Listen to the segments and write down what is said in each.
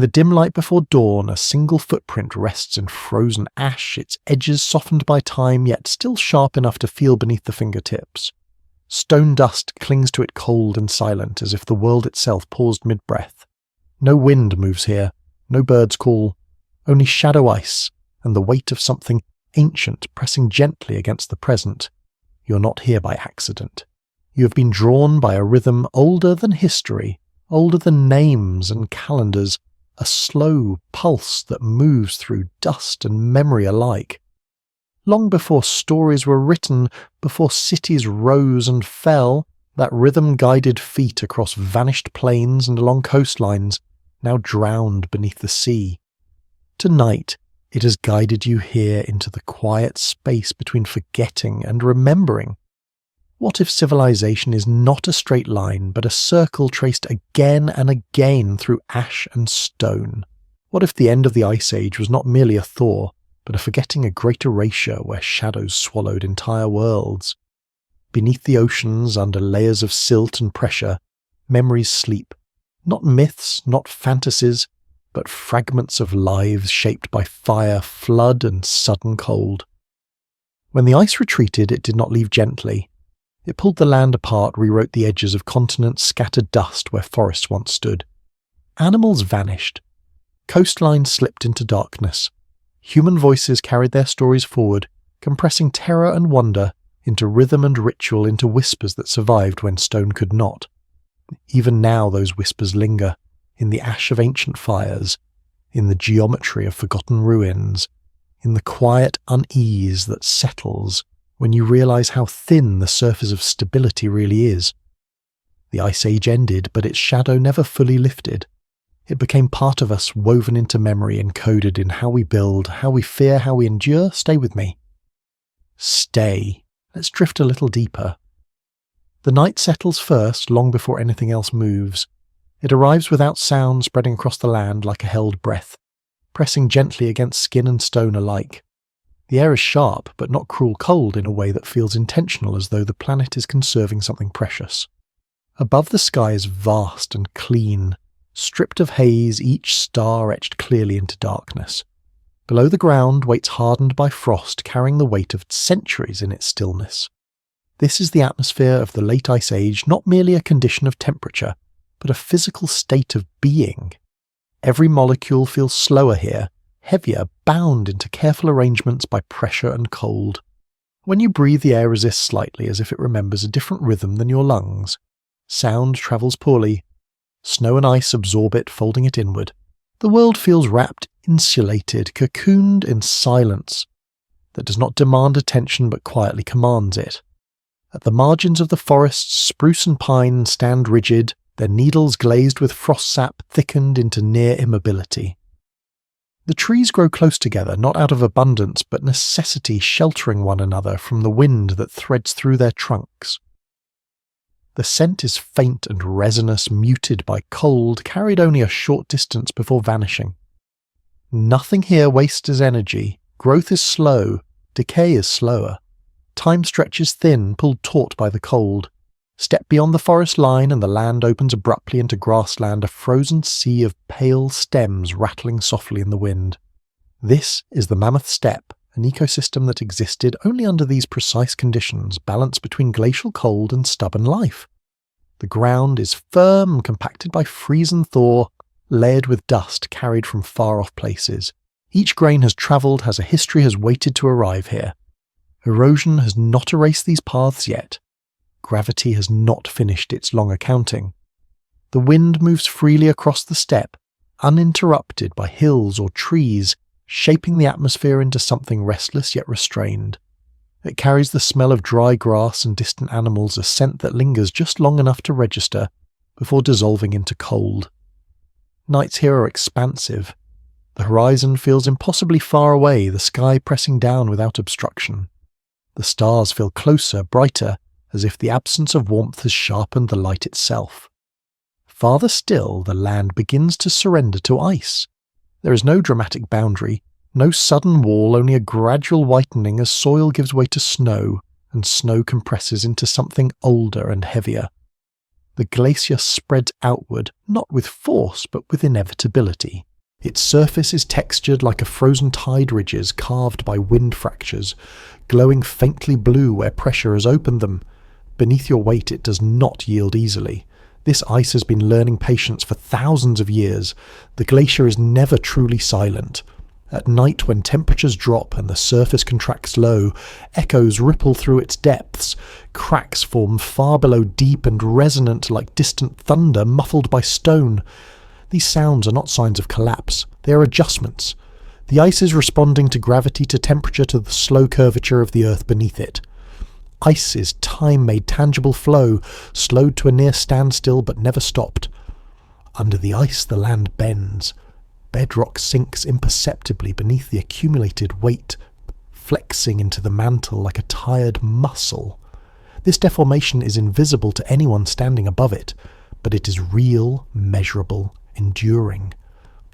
the dim light before dawn, a single footprint rests in frozen ash, its edges softened by time, yet still sharp enough to feel beneath the fingertips. Stone dust clings to it cold and silent, as if the world itself paused mid-breath. No wind moves here, no birds call, only shadow ice and the weight of something ancient pressing gently against the present. You're not here by accident. You have been drawn by a rhythm older than history, older than names and calendars, a slow pulse that moves through dust and memory alike. Long before stories were written, before cities rose and fell, that rhythm guided feet across vanished plains and along coastlines, now drowned beneath the sea. Tonight, it has guided you here into the quiet space between forgetting and remembering. What if civilization is not a straight line, but a circle traced again and again through ash and stone? What if the end of the Ice Age was not merely a thaw, but a forgetting a great erasure where shadows swallowed entire worlds? Beneath the oceans, under layers of silt and pressure, memories sleep. Not myths, not fantasies, but fragments of lives shaped by fire, flood, and sudden cold. When the ice retreated, it did not leave gently. It pulled the land apart, rewrote the edges of continents, scattered dust where forests once stood. Animals vanished. Coastlines slipped into darkness. Human voices carried their stories forward, compressing terror and wonder into rhythm and ritual, into whispers that survived when stone could not. Even now those whispers linger, in the ash of ancient fires, in the geometry of forgotten ruins, in the quiet unease that settles when you realize how thin the surface of stability really is. The Ice Age ended, but its shadow never fully lifted. It became part of us, woven into memory, encoded in how we build, how we fear, how we endure. Stay with me. Stay. Let's drift a little deeper. The night settles first, long before anything else moves. It arrives without sound, spreading across the land like a held breath, pressing gently against skin and stone alike. The air is sharp, but not cruel cold in a way that feels intentional, as though the planet is conserving something precious. Above, the sky is vast and clean, stripped of haze, each star etched clearly into darkness. Below the ground waits hardened by frost, carrying the weight of centuries in its stillness. This is the atmosphere of the late Ice Age, not merely a condition of temperature, but a physical state of being. Every molecule feels slower here, heavier, bound into careful arrangements by pressure and cold. When you breathe, the air resists slightly, as if it remembers a different rhythm than your lungs. Sound travels poorly. Snow and ice absorb it, folding it inward. The world feels wrapped, insulated, cocooned in silence that does not demand attention but quietly commands it. At the margins of the forests, spruce and pine stand rigid, their needles glazed with frost sap thickened into near immobility. The trees grow close together, not out of abundance, but necessity, sheltering one another from the wind that threads through their trunks. The scent is faint and resinous, muted by cold, carried only a short distance before vanishing. Nothing here wastes energy. Growth is slow, decay is slower. Time stretches thin, pulled taut by the cold. Step beyond the forest line and the land opens abruptly into grassland, a frozen sea of pale stems rattling softly in the wind. This is the Mammoth Steppe, an ecosystem that existed only under these precise conditions, balanced between glacial cold and stubborn life. The ground is firm, compacted by freeze and thaw, layered with dust carried from far-off places. Each grain has travelled, has a history, has waited to arrive here. Erosion has not erased these paths yet. Gravity has not finished its long accounting. The wind moves freely across the steppe, uninterrupted by hills or trees, shaping the atmosphere into something restless yet restrained. It carries the smell of dry grass and distant animals, a scent that lingers just long enough to register before dissolving into cold. Nights here are expansive. The horizon feels impossibly far away, the sky pressing down without obstruction. The stars feel closer, brighter, as if the absence of warmth has sharpened the light itself. Farther still, the land begins to surrender to ice. There is no dramatic boundary, no sudden wall, only a gradual whitening as soil gives way to snow, and snow compresses into something older and heavier. The glacier spreads outward, not with force, but with inevitability. Its surface is textured like a frozen tide ridges carved by wind fractures, glowing faintly blue where pressure has opened them. Beneath your weight it does not yield easily. This ice has been learning patience for thousands of years. The glacier is never truly silent. At night, when temperatures drop and the surface contracts low, echoes ripple through its depths. Cracks form far below, deep and resonant like distant thunder muffled by stone. These sounds are not signs of collapse, they are adjustments. The ice is responding to gravity, to temperature, to the slow curvature of the earth beneath it. Ice is time made tangible flow, slowed to a near standstill but never stopped. Under the ice the land bends. Bedrock sinks imperceptibly beneath the accumulated weight, flexing into the mantle like a tired muscle. This deformation is invisible to anyone standing above it, but it is real, measurable, enduring.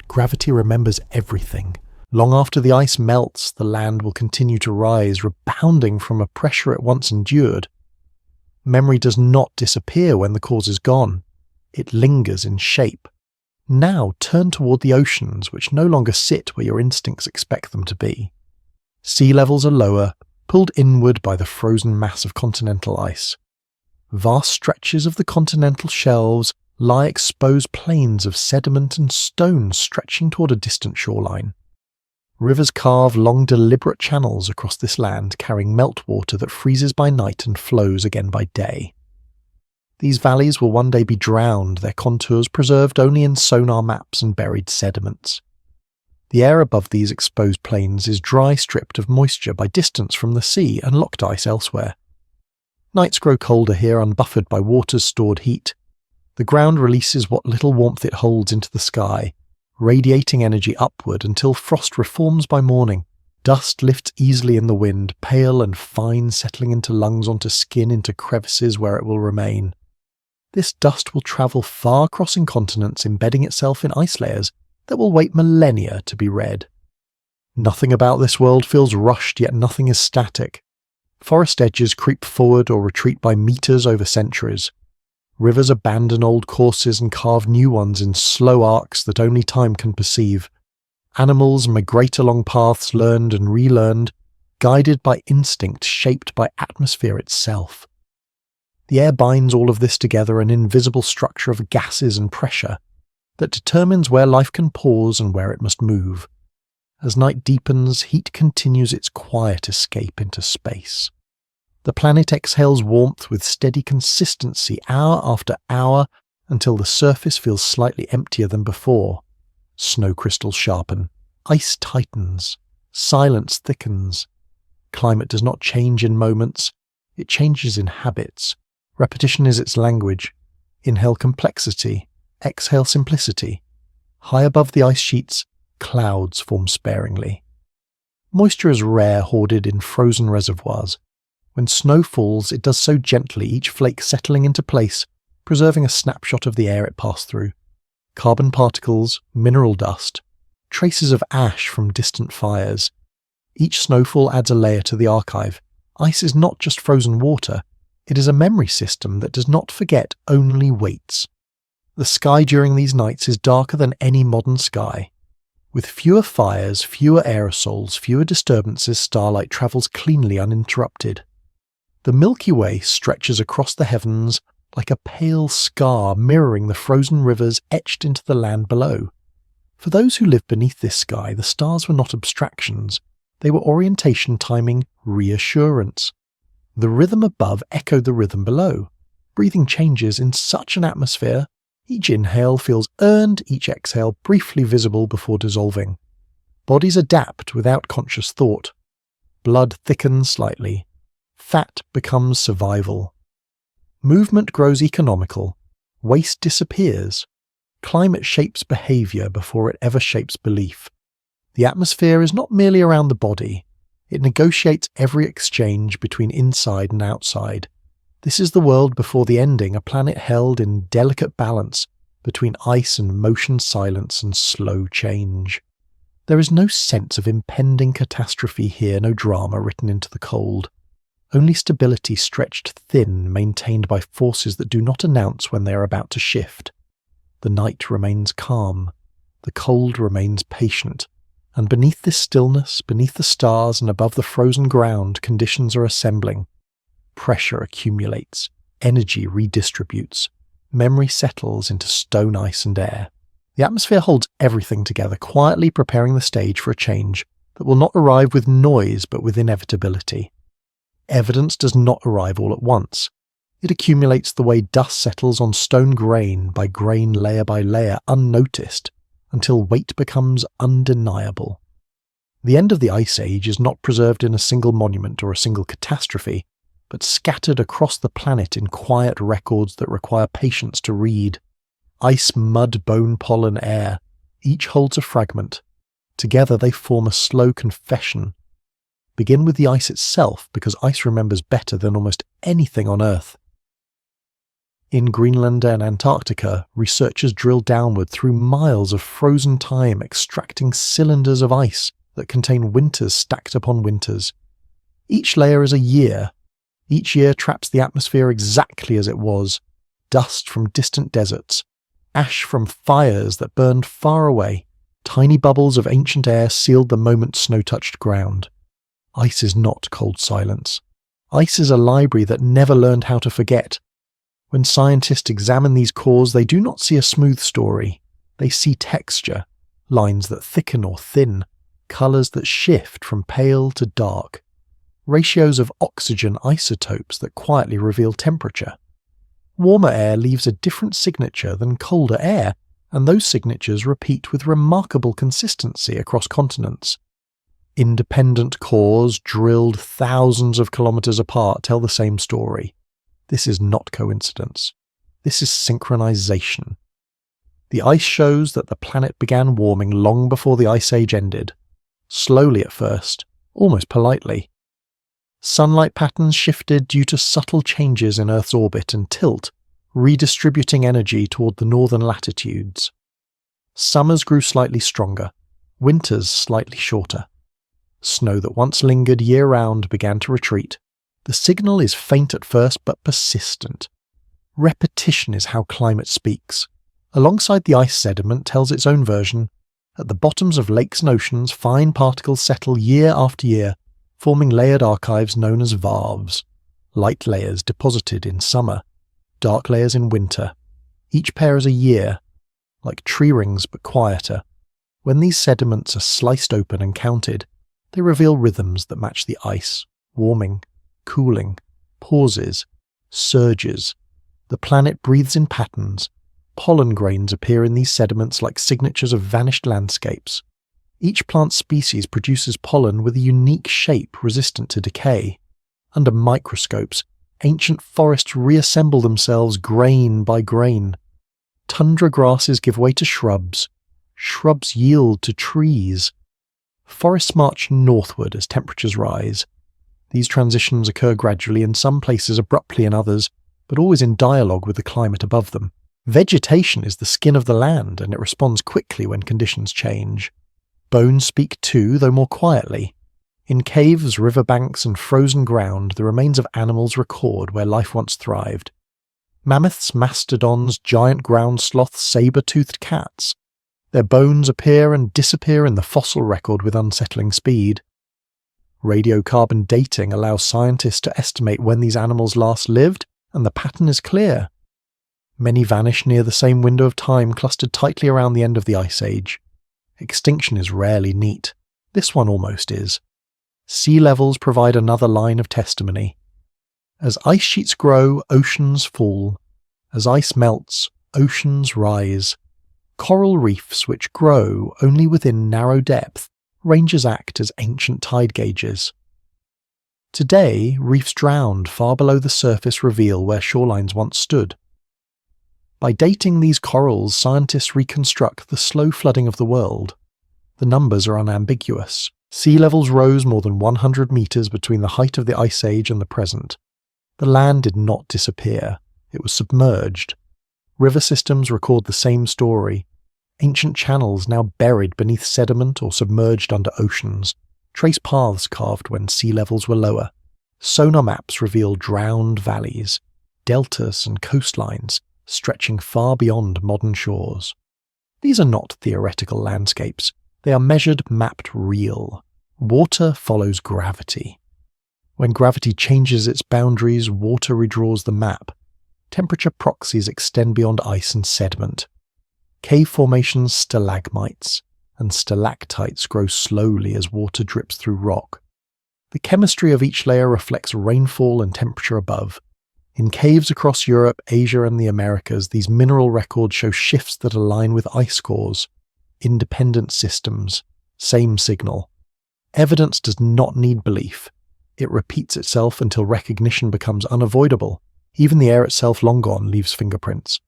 Gravity remembers everything. Long after the ice melts, the land will continue to rise, rebounding from a pressure it once endured. Memory does not disappear when the cause is gone. It lingers in shape. Now turn toward the oceans, which no longer sit where your instincts expect them to be. Sea levels are lower, pulled inward by the frozen mass of continental ice. Vast stretches of the continental shelves lie exposed plains of sediment and stone stretching toward a distant shoreline. Rivers carve long deliberate channels across this land, carrying meltwater that freezes by night and flows again by day. These valleys will one day be drowned, their contours preserved only in sonar maps and buried sediments. The air above these exposed plains is dry, stripped of moisture by distance from the sea and locked ice elsewhere. Nights grow colder here, unbuffered by water's stored heat. The ground releases what little warmth it holds into the sky, radiating energy upward until frost reforms by morning. Dust lifts easily in the wind, pale and fine, settling into lungs, onto skin, into crevices where it will remain. This dust will travel far, crossing continents, embedding itself in ice layers that will wait millennia to be read. Nothing about this world feels rushed, yet nothing is static. Forest edges creep forward or retreat by meters over centuries. Rivers abandon old courses and carve new ones in slow arcs that only time can perceive. Animals migrate along paths learned and relearned, guided by instinct shaped by atmosphere itself. The air binds all of this together, an invisible structure of gases and pressure that determines where life can pause and where it must move. As night deepens, heat continues its quiet escape into space. The planet exhales warmth with steady consistency hour after hour until the surface feels slightly emptier than before. Snow crystals sharpen, ice tightens, silence thickens. Climate does not change in moments, it changes in habits. Repetition is its language. Inhale complexity, exhale simplicity. High above the ice sheets, clouds form sparingly. Moisture is rare, hoarded in frozen reservoirs. When snow falls, it does so gently, each flake settling into place, preserving a snapshot of the air it passed through. Carbon particles, mineral dust, traces of ash from distant fires. Each snowfall adds a layer to the archive. Ice is not just frozen water. It is a memory system that does not forget, only waits. The sky during these nights is darker than any modern sky. With fewer fires, fewer aerosols, fewer disturbances, starlight travels cleanly uninterrupted. The Milky Way stretches across the heavens like a pale scar mirroring the frozen rivers etched into the land below. For those who live beneath this sky, the stars were not abstractions. They were orientation, timing, reassurance. The rhythm above echoed the rhythm below. Breathing changes in such an atmosphere. Each inhale feels earned, each exhale briefly visible before dissolving. Bodies adapt without conscious thought. Blood thickens slightly. Fat becomes survival. Movement grows economical. Waste disappears. Climate shapes behavior before it ever shapes belief. The atmosphere is not merely around the body. It negotiates every exchange between inside and outside. This is the world before the ending, a planet held in delicate balance between ice and motion, silence and slow change. There is no sense of impending catastrophe here, no drama written into the cold. Only stability stretched thin, maintained by forces that do not announce when they are about to shift. The night remains calm. The cold remains patient, and beneath this stillness, beneath the stars and above the frozen ground, conditions are assembling. Pressure accumulates, energy redistributes, memory settles into stone, ice and air. The atmosphere holds everything together, quietly preparing the stage for a change that will not arrive with noise but with inevitability. Evidence does not arrive all at once. It accumulates the way dust settles on stone grain by grain, layer by layer, unnoticed, until weight becomes undeniable. The end of the Ice Age is not preserved in a single monument or a single catastrophe, but scattered across the planet in quiet records that require patience to read. Ice, mud, bone, pollen, air, each holds a fragment. Together they form a slow confession. Begin with the ice itself, because ice remembers better than almost anything on Earth. In Greenland and Antarctica, researchers drill downward through miles of frozen time, extracting cylinders of ice that contain winters stacked upon winters. Each layer is a year. Each year traps the atmosphere exactly as it was: dust from distant deserts, ash from fires that burned far away. Tiny bubbles of ancient air sealed the moment snow touched ground. Ice is not cold silence. Ice is a library that never learned how to forget. When scientists examine these cores, they do not see a smooth story. They see texture, lines that thicken or thin, colours that shift from pale to dark, ratios of oxygen isotopes that quietly reveal temperature. Warmer air leaves a different signature than colder air, and those signatures repeat with remarkable consistency across continents. Independent cores, drilled thousands of kilometres apart, tell the same story. This is not coincidence. This is synchronization. The ice shows that the planet began warming long before the Ice Age ended. Slowly at first, almost politely. Sunlight patterns shifted due to subtle changes in Earth's orbit and tilt, redistributing energy toward the northern latitudes. Summers grew slightly stronger, winters slightly shorter. Snow that once lingered year-round began to retreat. The signal is faint at first but persistent. Repetition is how climate speaks. Alongside the ice, sediment tells its own version. At the bottoms of lakes and oceans, fine particles settle year after year, forming layered archives known as varves. Light layers deposited in summer, dark layers in winter. Each pair is a year, like tree rings but quieter. When these sediments are sliced open and counted, they reveal rhythms that match the ice: warming, cooling, pauses, surges. The planet breathes in patterns. Pollen grains appear in these sediments like signatures of vanished landscapes. Each plant species produces pollen with a unique shape resistant to decay. Under microscopes, ancient forests reassemble themselves grain by grain. Tundra grasses give way to shrubs. Shrubs yield to trees. Forests march northward as temperatures rise. These transitions occur gradually, in some places abruptly in others, but always in dialogue with the climate above them. Vegetation is the skin of the land, and it responds quickly when conditions change. Bones speak too, though more quietly. In caves, riverbanks, and frozen ground, the remains of animals record where life once thrived. Mammoths, mastodons, giant ground sloths, saber-toothed cats. Their bones appear and disappear in the fossil record with unsettling speed. Radiocarbon dating allows scientists to estimate when these animals last lived, and the pattern is clear. Many vanish near the same window of time clustered tightly around the end of the Ice Age. Extinction is rarely neat. This one almost is. Sea levels provide another line of testimony. As ice sheets grow, oceans fall. As ice melts, oceans rise. Coral reefs, which grow only within narrow depth, ranges act as ancient tide gauges. Today, reefs drowned far below the surface reveal where shorelines once stood. By dating these corals, scientists reconstruct the slow flooding of the world. The numbers are unambiguous. Sea levels rose more than 100 meters between the height of the Ice Age and the present. The land did not disappear. It was submerged. River systems record the same story. Ancient channels now buried beneath sediment or submerged under oceans, trace paths carved when sea levels were lower. Sonar maps reveal drowned valleys, deltas and coastlines stretching far beyond modern shores. These are not theoretical landscapes. They are measured, mapped real. Water follows gravity. When gravity changes its boundaries, water redraws the map. Temperature proxies extend beyond ice and sediment. Cave formations, stalagmites, and stalactites grow slowly as water drips through rock. The chemistry of each layer reflects rainfall and temperature above. In caves across Europe, Asia, and the Americas, these mineral records show shifts that align with ice cores. Independent systems, same signal. Evidence does not need belief. It repeats itself until recognition becomes unavoidable. Even the air itself, long gone, leaves fingerprints.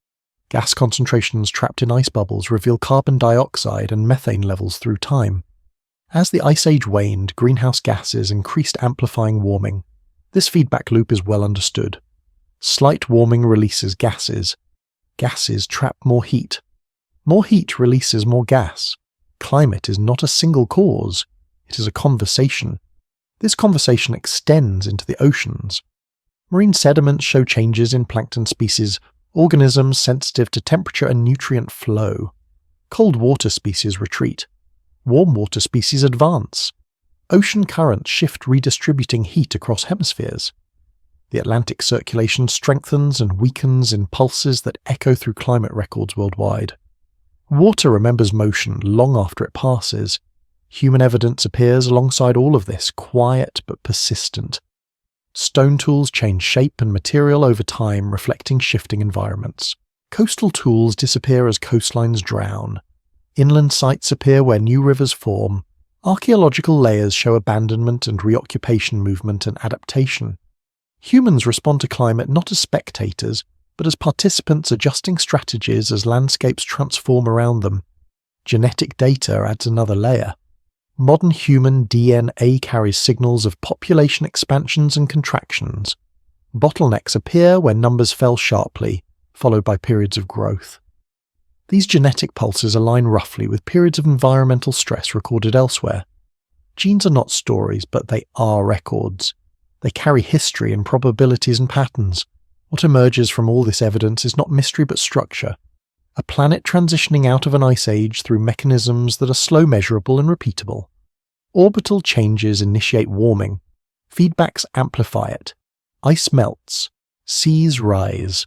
Gas concentrations trapped in ice bubbles reveal carbon dioxide and methane levels through time. As the Ice Age waned, greenhouse gases increased, amplifying warming. This feedback loop is well understood. Slight warming releases gases. Gases trap more heat. More heat releases more gas. Climate is not a single cause. It is a conversation. This conversation extends into the oceans. Marine sediments show changes in plankton species, organisms sensitive to temperature and nutrient flow. Cold water species retreat. Warm water species advance. Ocean currents shift, redistributing heat across hemispheres. The Atlantic circulation strengthens and weakens in pulses that echo through climate records worldwide. Water remembers motion long after it passes. Human evidence appears alongside all of this, quiet but persistent. Stone tools change shape and material over time, reflecting shifting environments. Coastal tools disappear as coastlines drown. Inland sites appear where new rivers form. Archaeological layers show abandonment and reoccupation movement and adaptation. Humans respond to climate not as spectators, but as participants adjusting strategies as landscapes transform around them. Genetic data adds another layer. Modern human DNA carries signals of population expansions and contractions. Bottlenecks appear when numbers fell sharply, followed by periods of growth. These genetic pulses align roughly with periods of environmental stress recorded elsewhere. Genes are not stories, but they are records. They carry history and probabilities and patterns. What emerges from all this evidence is not mystery but structure. A planet transitioning out of an ice age through mechanisms that are slow, measurable, and repeatable. Orbital changes initiate warming. Feedbacks amplify it. Ice melts. Seas rise.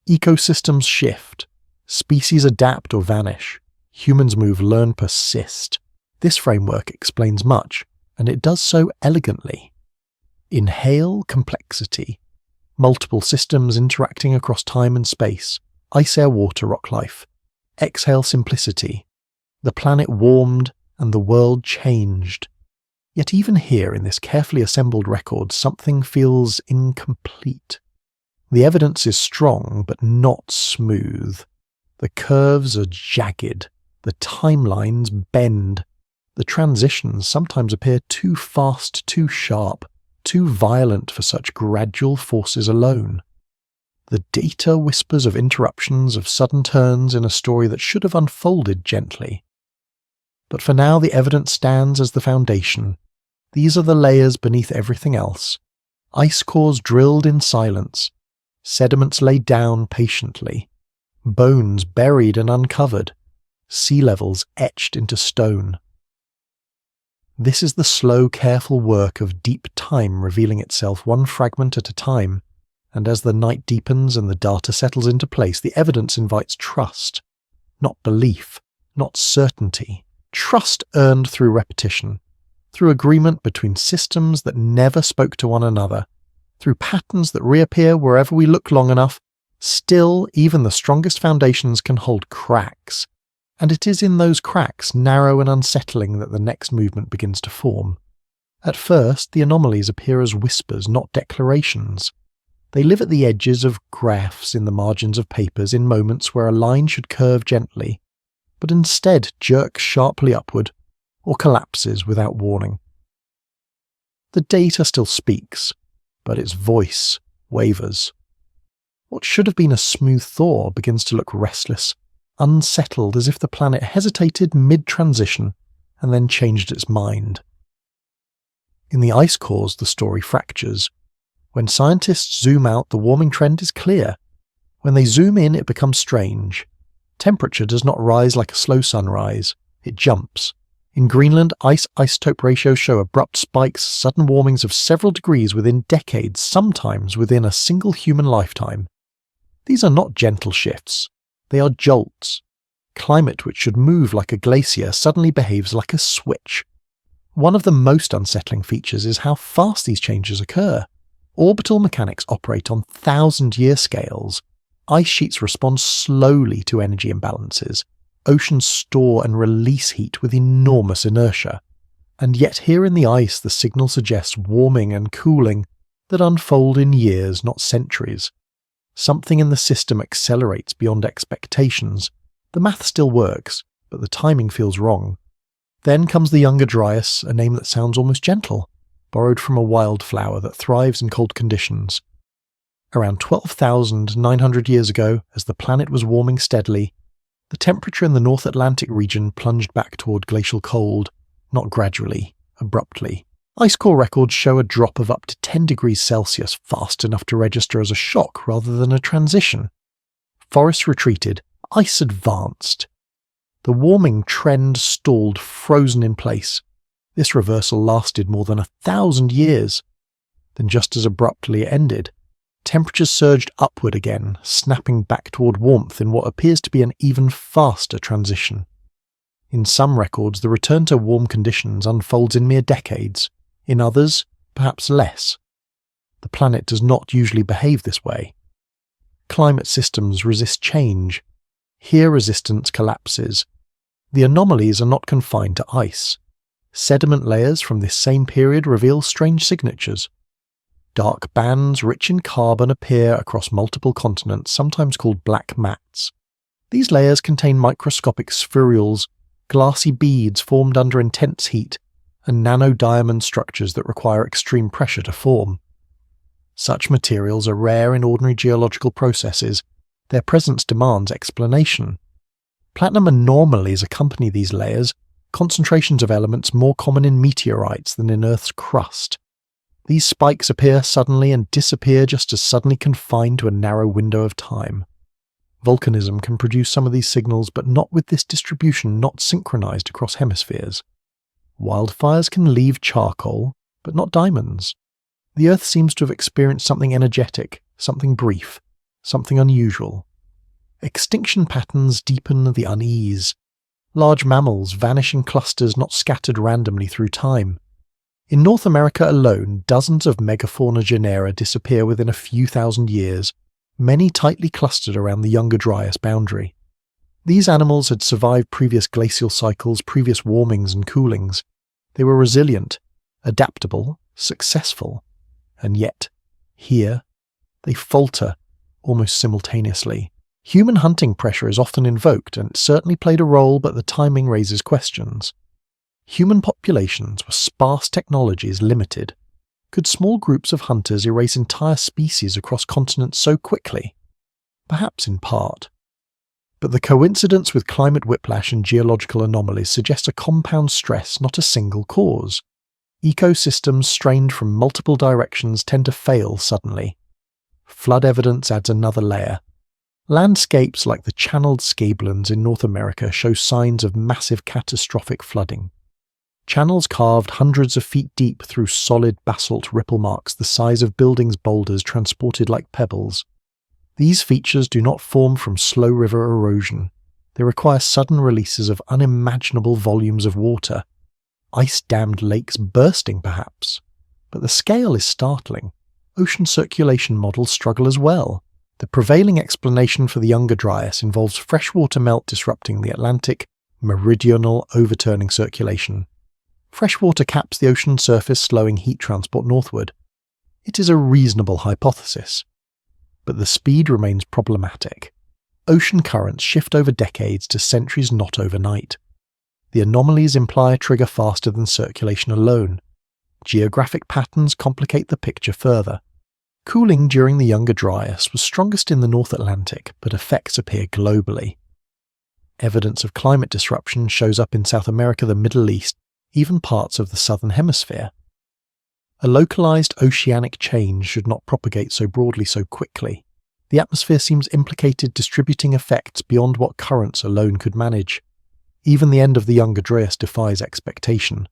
Ecosystems shift. Species adapt or vanish. Humans move, learn, persist. This framework explains much, and it does so elegantly. Inhale complexity. Multiple systems interacting across time and space. Ice, air, water, rock life. Exhale simplicity. The planet warmed and the world changed. Yet even here in this carefully assembled record, something feels incomplete. The evidence is strong but not smooth. The curves are jagged. The timelines bend. The transitions sometimes appear too fast, too sharp, too violent for such gradual forces alone. The data whispers of interruptions, of sudden turns in a story that should have unfolded gently. But for now the evidence stands as the foundation. These are the layers beneath everything else. Ice cores drilled in silence. Sediments laid down patiently. Bones buried and uncovered. Sea levels etched into stone. This is the slow, careful work of deep time revealing itself one fragment at a time, and as the night deepens and the data settles into place, the evidence invites trust. Not belief, not certainty. Trust earned through repetition, through agreement between systems that never spoke to one another, through patterns that reappear wherever we look long enough. Still, even the strongest foundations can hold cracks, and it is in those cracks, narrow and unsettling, that the next movement begins to form. At first, the anomalies appear as whispers, not declarations. They live at the edges of graphs, in the margins of papers, in moments where a line should curve gently, but instead jerks sharply upward, or collapses without warning. The data still speaks, but its voice wavers. What should have been a smooth thaw begins to look restless, unsettled, as if the planet hesitated mid-transition and then changed its mind. In the ice cores, the story fractures. When scientists zoom out, the warming trend is clear. When they zoom in, it becomes strange. Temperature does not rise like a slow sunrise, it jumps. In Greenland, ice-isotope ratios show abrupt spikes, sudden warmings of several degrees within decades, sometimes within a single human lifetime. These are not gentle shifts, they are jolts. Climate which should move like a glacier suddenly behaves like a switch. One of the most unsettling features is how fast these changes occur. Orbital mechanics operate on thousand-year scales. Ice sheets respond slowly to energy imbalances. Oceans store and release heat with enormous inertia. And yet here in the ice the signal suggests warming and cooling that unfold in years, not centuries. Something in the system accelerates beyond expectations. The math still works, but the timing feels wrong. Then comes the Younger Dryas, a name that sounds almost gentle, borrowed from a wildflower that thrives in cold conditions. Around 12,900 years ago, as the planet was warming steadily, the temperature in the North Atlantic region plunged back toward glacial cold, not gradually, abruptly. Ice core records show a drop of up to 10 degrees Celsius fast enough to register as a shock rather than a transition. Forests retreated, ice advanced. The warming trend stalled, frozen in place. This reversal lasted more than 1,000 years. Then just as abruptly it ended, temperatures surged upward again, snapping back toward warmth in what appears to be an even faster transition. In some records, the return to warm conditions unfolds in mere decades. In others, perhaps less. The planet does not usually behave this way. Climate systems resist change. Here resistance collapses. The anomalies are not confined to ice. Sediment layers from this same period reveal strange signatures. Dark bands rich in carbon appear across multiple continents, sometimes called black mats. These layers contain microscopic spherules, glassy beads formed under intense heat, and nano-diamond structures that require extreme pressure to form. Such materials are rare in ordinary geological processes. Their presence demands explanation. Platinum anomalies accompany these layers, concentrations of elements more common in meteorites than in Earth's crust. These spikes appear suddenly and disappear just as suddenly, confined to a narrow window of time. Volcanism can produce some of these signals, but not with this distribution not synchronized across hemispheres. Wildfires can leave charcoal, but not diamonds. The Earth seems to have experienced something energetic, something brief, something unusual. Extinction patterns deepen the unease. Large mammals vanish in clusters not scattered randomly through time. In North America alone, dozens of megafauna genera disappear within a few thousand years, many tightly clustered around the Younger Dryas boundary. These animals had survived previous glacial cycles, previous warmings and coolings. They were resilient, adaptable, successful. And yet, here, they falter almost simultaneously. Human hunting pressure is often invoked, and it certainly played a role, but the timing raises questions. Human populations with sparse technologies limited. Could small groups of hunters erase entire species across continents so quickly? Perhaps in part. But the coincidence with climate whiplash and geological anomalies suggests a compound stress, not a single cause. Ecosystems strained from multiple directions tend to fail suddenly. Flood evidence adds another layer. Landscapes like the channeled scablands in North America show signs of massive catastrophic flooding. Channels carved hundreds of feet deep through solid basalt ripple marks the size of buildings' boulders transported like pebbles. These features do not form from slow river erosion. They require sudden releases of unimaginable volumes of water. Ice-dammed lakes bursting, perhaps. But the scale is startling. Ocean circulation models struggle as well. The prevailing explanation for the Younger Dryas involves freshwater melt disrupting the Atlantic meridional overturning circulation. Freshwater caps the ocean surface, slowing heat transport northward. It is a reasonable hypothesis. But the speed remains problematic. Ocean currents shift over decades to centuries, not overnight. The anomalies imply a trigger faster than circulation alone. Geographic patterns complicate the picture further. Cooling during the Younger Dryas was strongest in the North Atlantic, but effects appear globally. Evidence of climate disruption shows up in South America, the Middle East, even parts of the Southern Hemisphere. A localized oceanic change should not propagate so broadly so quickly. The atmosphere seems implicated, distributing effects beyond what currents alone could manage. Even the end of the Younger Dryas defies expectation.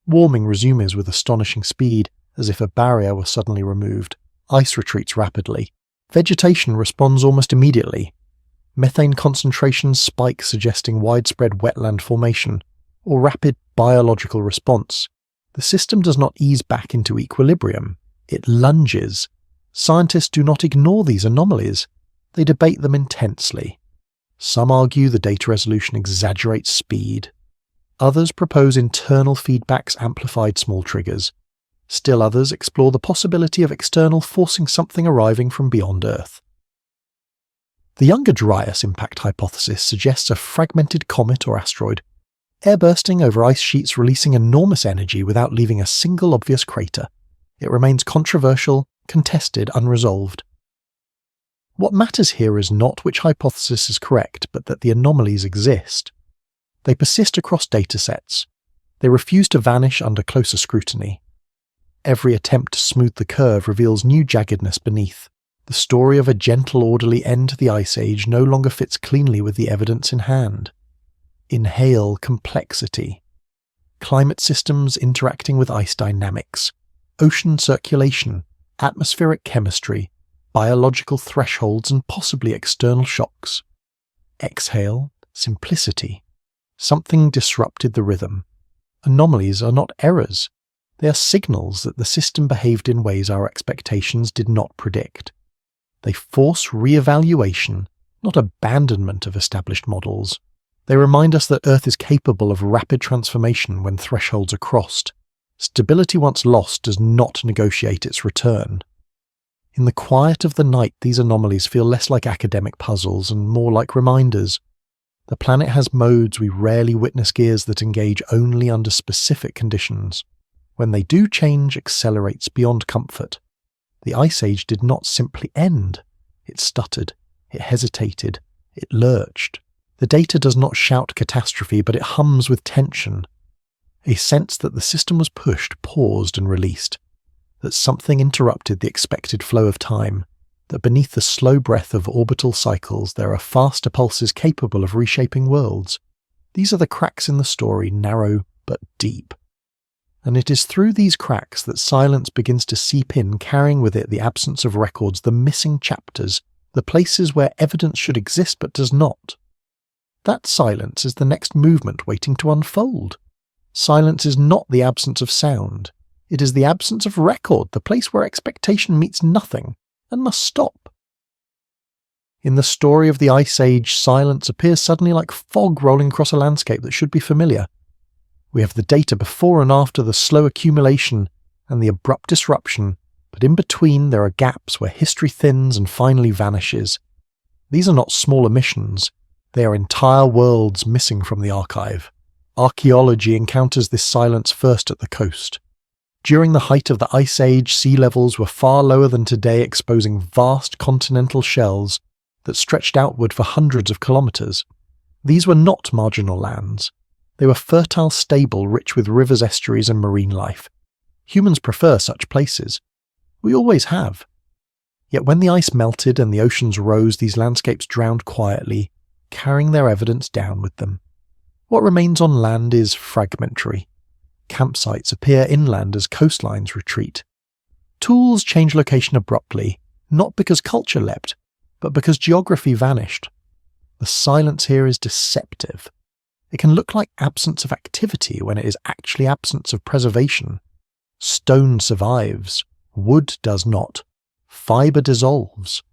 Warming resumes with astonishing speed, as if a barrier were suddenly removed. Ice retreats rapidly. Vegetation responds almost immediately. Methane concentrations spike, suggesting widespread wetland formation, or rapid biological response. The system does not ease back into equilibrium. It lunges. Scientists do not ignore these anomalies. They debate them intensely. Some argue the data resolution exaggerates speed. Others propose internal feedbacks amplified small triggers. Still others explore the possibility of external forcing something arriving from beyond Earth. The Younger Dryas impact hypothesis suggests a fragmented comet or asteroid, airbursting over ice sheets releasing enormous energy without leaving a single obvious crater. It remains controversial, contested, unresolved. What matters here is not which hypothesis is correct, but that the anomalies exist. They persist across datasets. They refuse to vanish under closer scrutiny. Every attempt to smooth the curve reveals new jaggedness beneath. The story of a gentle, orderly end to the Ice Age no longer fits cleanly with the evidence in hand. Inhale complexity. Climate systems interacting with ice dynamics, ocean circulation, atmospheric chemistry, biological thresholds, and possibly external shocks. Exhale simplicity. Something disrupted the rhythm. Anomalies are not errors. They are signals that the system behaved in ways our expectations did not predict. They force re-evaluation, not abandonment of established models. They remind us that Earth is capable of rapid transformation when thresholds are crossed. Stability once lost does not negotiate its return. In the quiet of the night, these anomalies feel less like academic puzzles and more like reminders. The planet has modes we rarely witness, gears that engage only under specific conditions. When they do, change accelerates beyond comfort. The Ice Age did not simply end. It stuttered, it hesitated, it lurched. The data does not shout catastrophe, but it hums with tension. A sense that the system was pushed, paused, and released. That something interrupted the expected flow of time. That beneath the slow breath of orbital cycles there are faster pulses capable of reshaping worlds. These are the cracks in the story, narrow but deep. And it is through these cracks that silence begins to seep in, carrying with it the absence of records, the missing chapters, the places where evidence should exist but does not. That silence is the next movement waiting to unfold. Silence is not the absence of sound. It is the absence of record, the place where expectation meets nothing and must stop. In the story of the Ice Age, silence appears suddenly like fog rolling across a landscape that should be familiar. We have the data before and after the slow accumulation and the abrupt disruption, but in between there are gaps where history thins and finally vanishes. These are not small omissions. They are entire worlds missing from the archive. Archaeology encounters this silence first at the coast. During the height of the Ice Age, sea levels were far lower than today, exposing vast continental shelves that stretched outward for hundreds of kilometers. These were not marginal lands. They were fertile, stable, rich with rivers, estuaries, and marine life. Humans prefer such places. We always have. Yet when the ice melted and the oceans rose, these landscapes drowned quietly, carrying their evidence down with them. What remains on land is fragmentary. Campsites appear inland as coastlines retreat. Tools change location abruptly, not because culture leapt, but because geography vanished. The silence here is deceptive. It can look like absence of activity when it is actually absence of preservation. Stone survives. Wood does not. Fibre dissolves.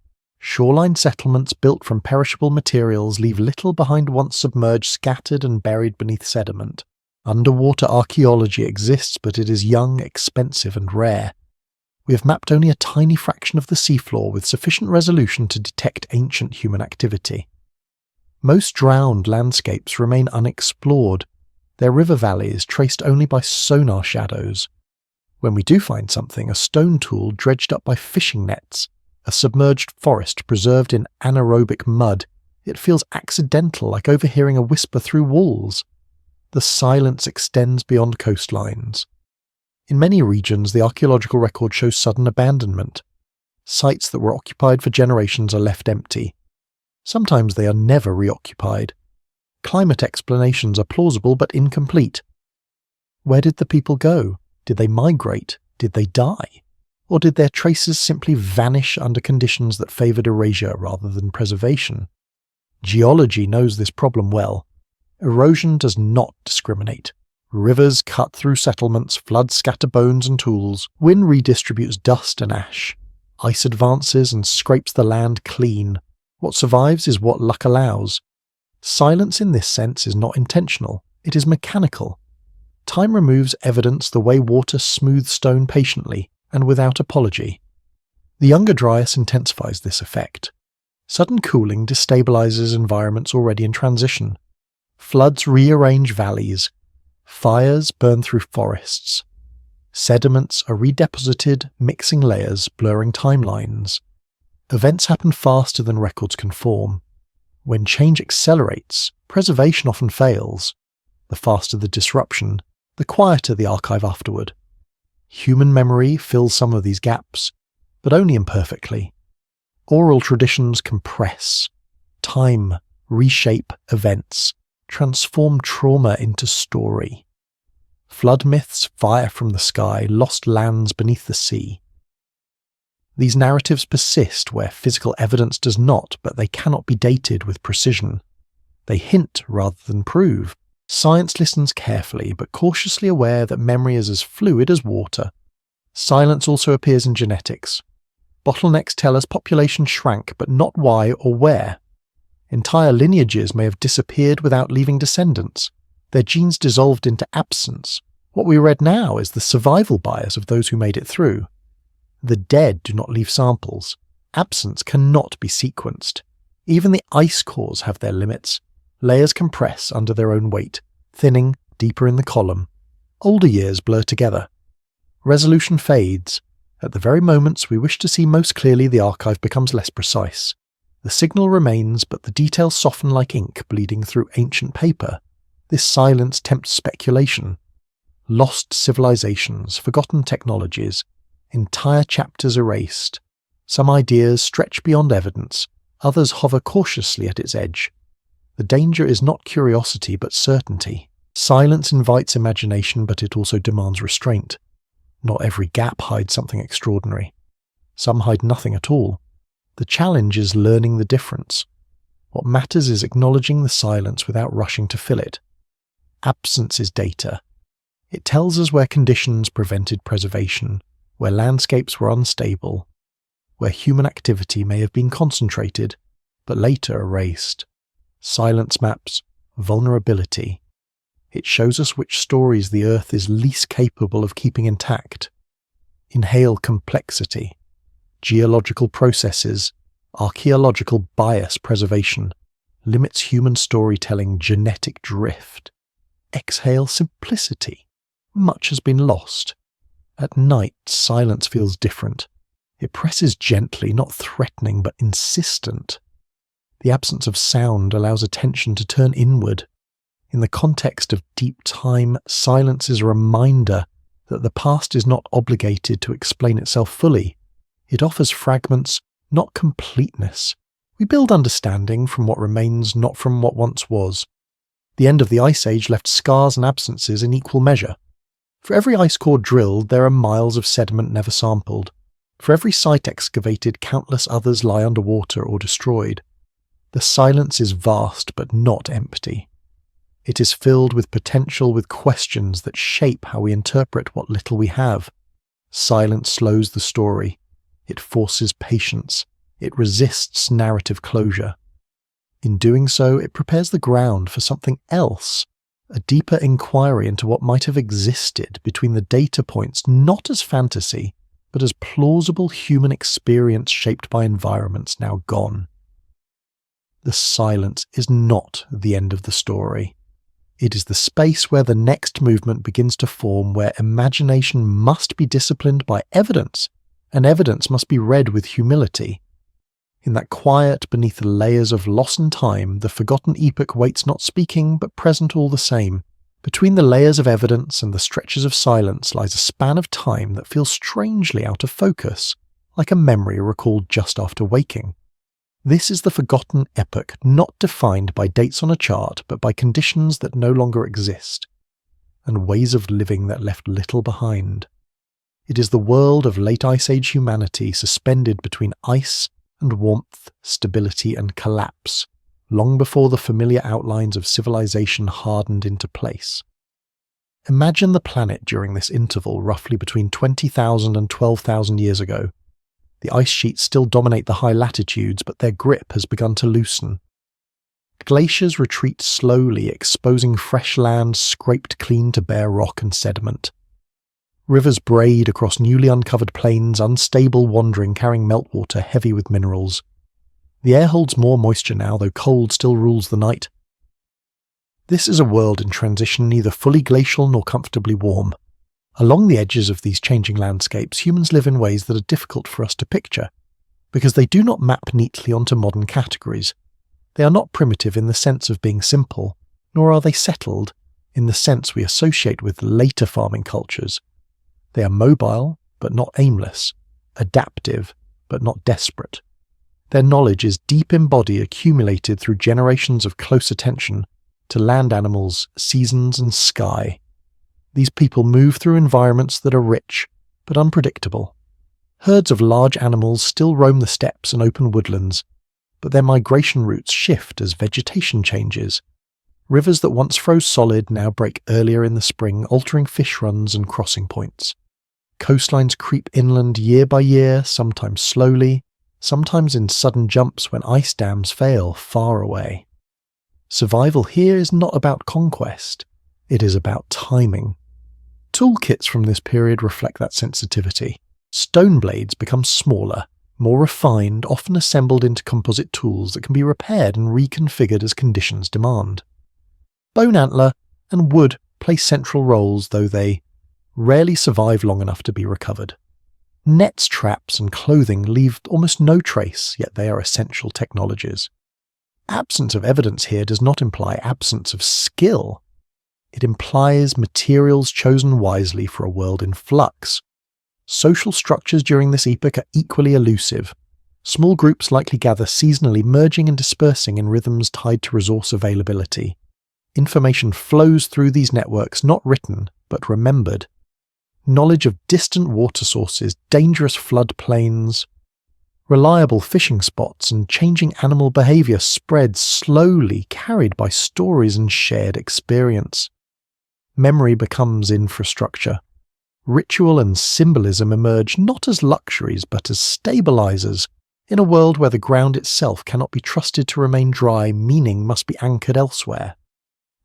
Shoreline settlements built from perishable materials leave little behind once submerged, scattered and buried beneath sediment. Underwater archaeology exists, but it is young, expensive and rare. We have mapped only a tiny fraction of the seafloor with sufficient resolution to detect ancient human activity. Most drowned landscapes remain unexplored, their river valleys traced only by sonar shadows. When we do find something, a stone tool dredged up by fishing nets, a submerged forest preserved in anaerobic mud, it feels accidental, like overhearing a whisper through walls. The silence extends beyond coastlines. In many regions, the archaeological record shows sudden abandonment. Sites that were occupied for generations are left empty. Sometimes they are never reoccupied. Climate explanations are plausible but incomplete. Where did the people go? Did they migrate? Did they die? Or did their traces simply vanish under conditions that favoured erasure rather than preservation? Geology knows this problem well. Erosion does not discriminate. Rivers cut through settlements, floods scatter bones and tools, wind redistributes dust and ash. Ice advances and scrapes the land clean. What survives is what luck allows. Silence in this sense is not intentional, it is mechanical. Time removes evidence the way water smooths stone patiently and without apology. The Younger Dryas intensifies this effect. Sudden cooling destabilizes environments already in transition. Floods rearrange valleys. Fires burn through forests. Sediments are redeposited, mixing layers, blurring timelines. Events happen faster than records can form. When change accelerates, preservation often fails. The faster the disruption, the quieter the archive afterward. Human memory fills some of these gaps, but only imperfectly. Oral traditions compress. Time, reshape events, transform trauma into story. Flood myths fire from the sky, lost lands beneath the sea. These narratives persist where physical evidence does not, but they cannot be dated with precision. They hint rather than prove. Science listens carefully, but cautiously aware that memory is as fluid as water. Silence also appears in genetics. Bottlenecks tell us population shrank, but not why or where. Entire lineages may have disappeared without leaving descendants. Their genes dissolved into absence. What we read now is the survival bias of those who made it through. The dead do not leave samples. Absence cannot be sequenced. Even the ice cores have their limits. Layers compress under their own weight, thinning deeper in the column. Older years blur together. Resolution fades. At the very moments we wish to see most clearly, the archive becomes less precise. The signal remains, but the details soften like ink bleeding through ancient paper. This silence tempts speculation. Lost civilizations, forgotten technologies, entire chapters erased. Some ideas stretch beyond evidence, others hover cautiously at its edge. The danger is not curiosity but certainty. Silence invites imagination, but it also demands restraint. Not every gap hides something extraordinary. Some hide nothing at all. The challenge is learning the difference. What matters is acknowledging the silence without rushing to fill it. Absence is data. It tells us where conditions prevented preservation, where landscapes were unstable, where human activity may have been concentrated, but later erased. Silence maps vulnerability. It shows us which stories the Earth is least capable of keeping intact. Inhale complexity. Geological processes, archaeological bias preservation, limits human storytelling genetic drift. Exhale simplicity. Much has been lost. At night, silence feels different. It presses gently, not threatening, but insistent. The absence of sound allows attention to turn inward. In the context of deep time, silence is a reminder that the past is not obligated to explain itself fully. It offers fragments, not completeness. We build understanding from what remains, not from what once was. The end of the Ice Age left scars and absences in equal measure. For every ice core drilled, there are miles of sediment never sampled. For every site excavated, countless others lie underwater or destroyed. The silence is vast but not empty. It is filled with potential, with questions that shape how we interpret what little we have. Silence slows the story. It forces patience. It resists narrative closure. In doing so, it prepares the ground for something else, a deeper inquiry into what might have existed between the data points, not as fantasy, but as plausible human experience shaped by environments now gone. The silence is not the end of the story. It is the space where the next movement begins to form, where imagination must be disciplined by evidence, and evidence must be read with humility. In that quiet beneath the layers of loss and time, the forgotten epoch waits not speaking, but present all the same. Between the layers of evidence and the stretches of silence lies a span of time that feels strangely out of focus, like a memory recalled just after waking. This is the forgotten epoch not defined by dates on a chart, but by conditions that no longer exist, and ways of living that left little behind. It is the world of late Ice Age humanity suspended between ice and warmth, stability and collapse, long before the familiar outlines of civilization hardened into place. Imagine the planet during this interval roughly between 20,000 and 12,000 years ago. The ice sheets still dominate the high latitudes, but their grip has begun to loosen. Glaciers retreat slowly, exposing fresh land scraped clean to bare rock and sediment. Rivers braid across newly uncovered plains, unstable wandering, carrying meltwater heavy with minerals. The air holds more moisture now, though cold still rules the night. This is a world in transition, neither fully glacial nor comfortably warm. Along the edges of these changing landscapes, humans live in ways that are difficult for us to picture, because they do not map neatly onto modern categories. They are not primitive in the sense of being simple, nor are they settled in the sense we associate with later farming cultures. They are mobile, but not aimless, adaptive, but not desperate. Their knowledge is deep in body, accumulated through generations of close attention to land animals, seasons, and sky. These people move through environments that are rich, but unpredictable. Herds of large animals still roam the steppes and open woodlands, but their migration routes shift as vegetation changes. Rivers that once froze solid now break earlier in the spring, altering fish runs and crossing points. Coastlines creep inland year by year, sometimes slowly, sometimes in sudden jumps when ice dams fail far away. Survival here is not about conquest, it is about timing. Toolkits from this period reflect that sensitivity. Stone blades become smaller, more refined, often assembled into composite tools that can be repaired and reconfigured as conditions demand. Bone antler and wood play central roles, though they rarely survive long enough to be recovered. Nets, traps, and clothing leave almost no trace, yet they are essential technologies. Absence of evidence here does not imply absence of skill. It implies materials chosen wisely for a world in flux. Social structures during this epoch are equally elusive. Small groups likely gather seasonally, merging and dispersing in rhythms tied to resource availability. Information flows through these networks, not written, but remembered. Knowledge of distant water sources, dangerous floodplains, reliable fishing spots, and changing animal behavior spread slowly, carried by stories and shared experience. Memory becomes infrastructure. Ritual and symbolism emerge not as luxuries but as stabilizers. In a world where the ground itself cannot be trusted to remain dry, meaning must be anchored elsewhere.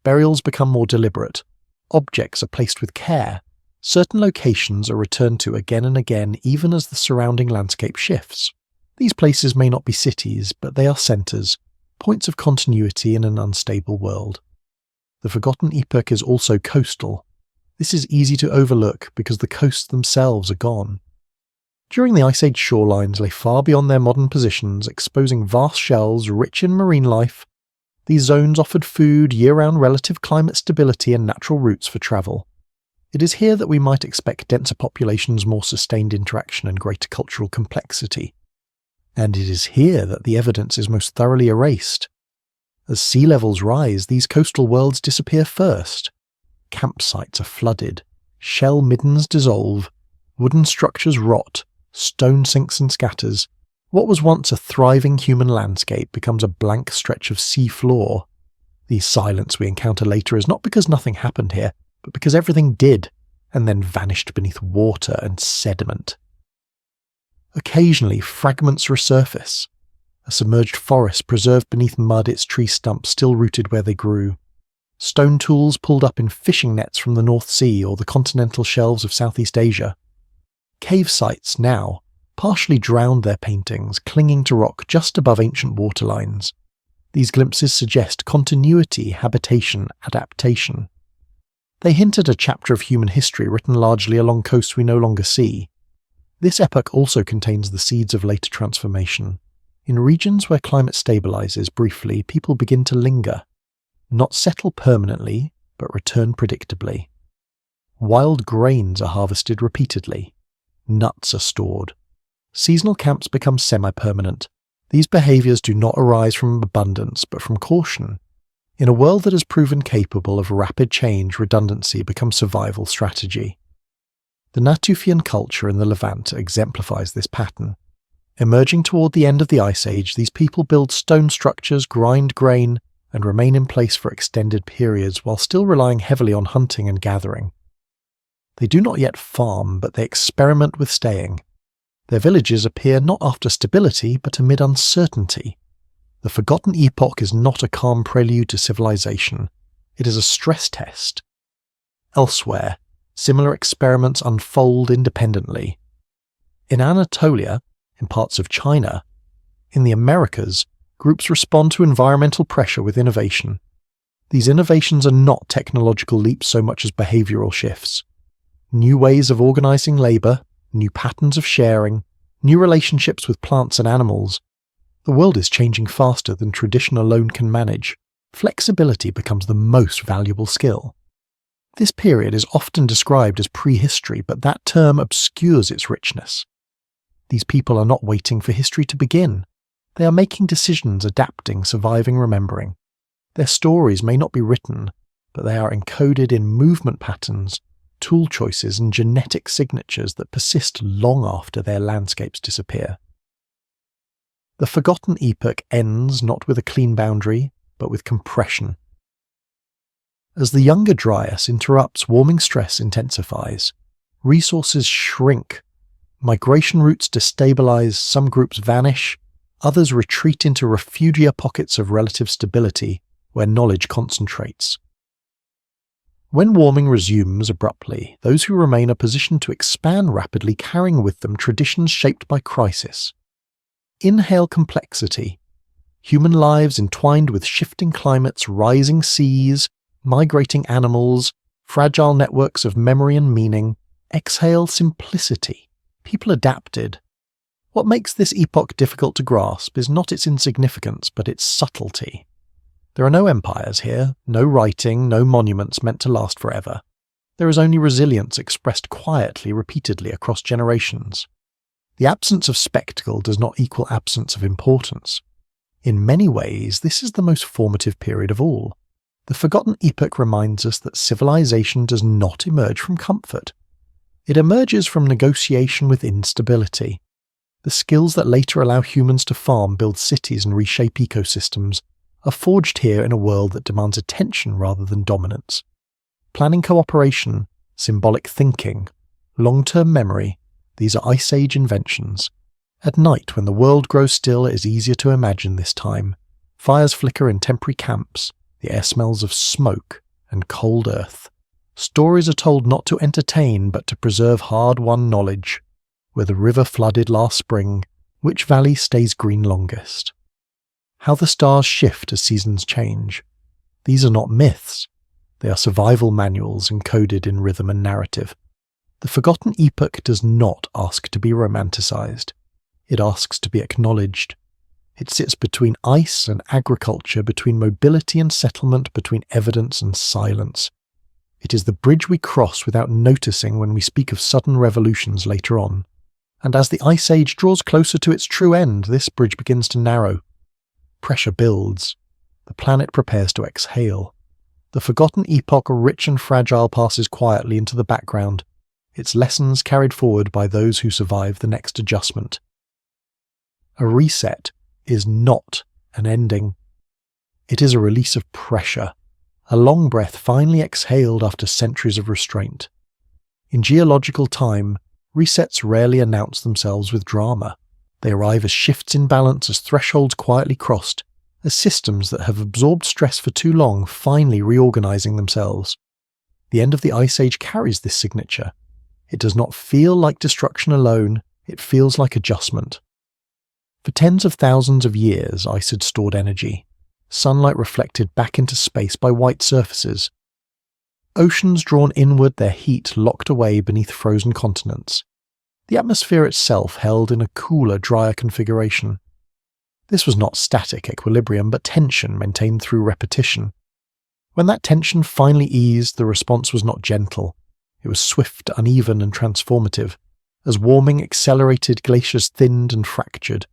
Burials become more deliberate. Objects are placed with care. Certain locations are returned to again and again, even as the surrounding landscape shifts. These places may not be cities, but they are centers, points of continuity in an unstable world. The forgotten epoch is also coastal. This is easy to overlook because the coasts themselves are gone. During the Ice Age, shorelines lay far beyond their modern positions, exposing vast shelves rich in marine life. These zones offered food, year-round relative climate stability, and natural routes for travel. It is here that we might expect denser populations, more sustained interaction, and greater cultural complexity. And it is here that the evidence is most thoroughly erased. As sea levels rise, these coastal worlds disappear first. Campsites are flooded, shell middens dissolve, wooden structures rot, stone sinks and scatters. What was once a thriving human landscape becomes a blank stretch of sea floor. The silence we encounter later is not because nothing happened here, but because everything did, and then vanished beneath water and sediment. Occasionally, fragments resurface. A submerged forest preserved beneath mud, its tree stumps still rooted where they grew. Stone tools pulled up in fishing nets from the North Sea or the continental shelves of Southeast Asia. Cave sites now partially drowned their paintings, clinging to rock just above ancient waterlines. These glimpses suggest continuity, habitation, adaptation. They hint at a chapter of human history written largely along coasts we no longer see. This epoch also contains the seeds of later transformation. In regions where climate stabilizes briefly, people begin to linger. Not settle permanently, but return predictably. Wild grains are harvested repeatedly. Nuts are stored. Seasonal camps become semi-permanent. These behaviours do not arise from abundance, but from caution. In a world that has proven capable of rapid change, redundancy becomes survival strategy. The Natufian culture in the Levant exemplifies this pattern. Emerging toward the end of the Ice Age, these people build stone structures, grind grain, and remain in place for extended periods while still relying heavily on hunting and gathering. They do not yet farm, but they experiment with staying. Their villages appear not after stability, but amid uncertainty. The forgotten epoch is not a calm prelude to civilization. It is a stress test. Elsewhere, similar experiments unfold independently. In Anatolia, in parts of China, in the Americas, groups respond to environmental pressure with innovation. These innovations are not technological leaps so much as behavioral shifts. New ways of organizing labor, new patterns of sharing, new relationships with plants and animals. The world is changing faster than tradition alone can manage. Flexibility becomes the most valuable skill. This period is often described as prehistory, but that term obscures its richness. These people are not waiting for history to begin. They are making decisions, adapting, surviving, remembering. Their stories may not be written, but they are encoded in movement patterns, tool choices, and genetic signatures that persist long after their landscapes disappear. The forgotten epoch ends not with a clean boundary, but with compression. As the Younger Dryas interrupts, warming stress intensifies. Resources shrink. Migration routes destabilize, some groups vanish, others retreat into refugia pockets of relative stability where knowledge concentrates. When warming resumes abruptly, those who remain are positioned to expand rapidly, carrying with them traditions shaped by crisis. Inhale complexity. Human lives entwined with shifting climates, rising seas, migrating animals, fragile networks of memory and meaning. Exhale simplicity. People adapted. What makes this epoch difficult to grasp is not its insignificance, but its subtlety. There are no empires here, no writing, no monuments meant to last forever. There is only resilience expressed quietly, repeatedly across generations. The absence of spectacle does not equal absence of importance. In many ways, this is the most formative period of all. The forgotten epoch reminds us that civilization does not emerge from comfort. It emerges from negotiation with instability. The skills that later allow humans to farm, build cities, and reshape ecosystems are forged here in a world that demands attention rather than dominance. Planning cooperation, symbolic thinking, long-term memory, these are Ice Age inventions. At night, when the world grows still, it is easier to imagine this time. Fires flicker in temporary camps, the air smells of smoke and cold earth. Stories are told not to entertain, but to preserve hard-won knowledge. Where the river flooded last spring, which valley stays green longest? How the stars shift as seasons change. These are not myths. They are survival manuals encoded in rhythm and narrative. The forgotten epoch does not ask to be romanticized. It asks to be acknowledged. It sits between ice and agriculture, between mobility and settlement, between evidence and silence. It is the bridge we cross without noticing when we speak of sudden revolutions later on. And as the Ice Age draws closer to its true end, this bridge begins to narrow. Pressure builds. The planet prepares to exhale. The forgotten epoch, rich and fragile, passes quietly into the background, its lessons carried forward by those who survive the next adjustment. A reset is not an ending. It is a release of pressure, a long breath finally exhaled after centuries of restraint. In geological time, resets rarely announce themselves with drama. They arrive as shifts in balance, as thresholds quietly crossed, as systems that have absorbed stress for too long finally reorganizing themselves. The end of the Ice Age carries this signature. It does not feel like destruction alone, it feels like adjustment. For tens of thousands of years, ice had stored energy. Sunlight reflected back into space by white surfaces. Oceans drawn inward, their heat locked away beneath frozen continents. The atmosphere itself held in a cooler, drier configuration. This was not static equilibrium, but tension maintained through repetition. When that tension finally eased, the response was not gentle. It was swift, uneven, and transformative. As warming accelerated, glaciers thinned and fractured.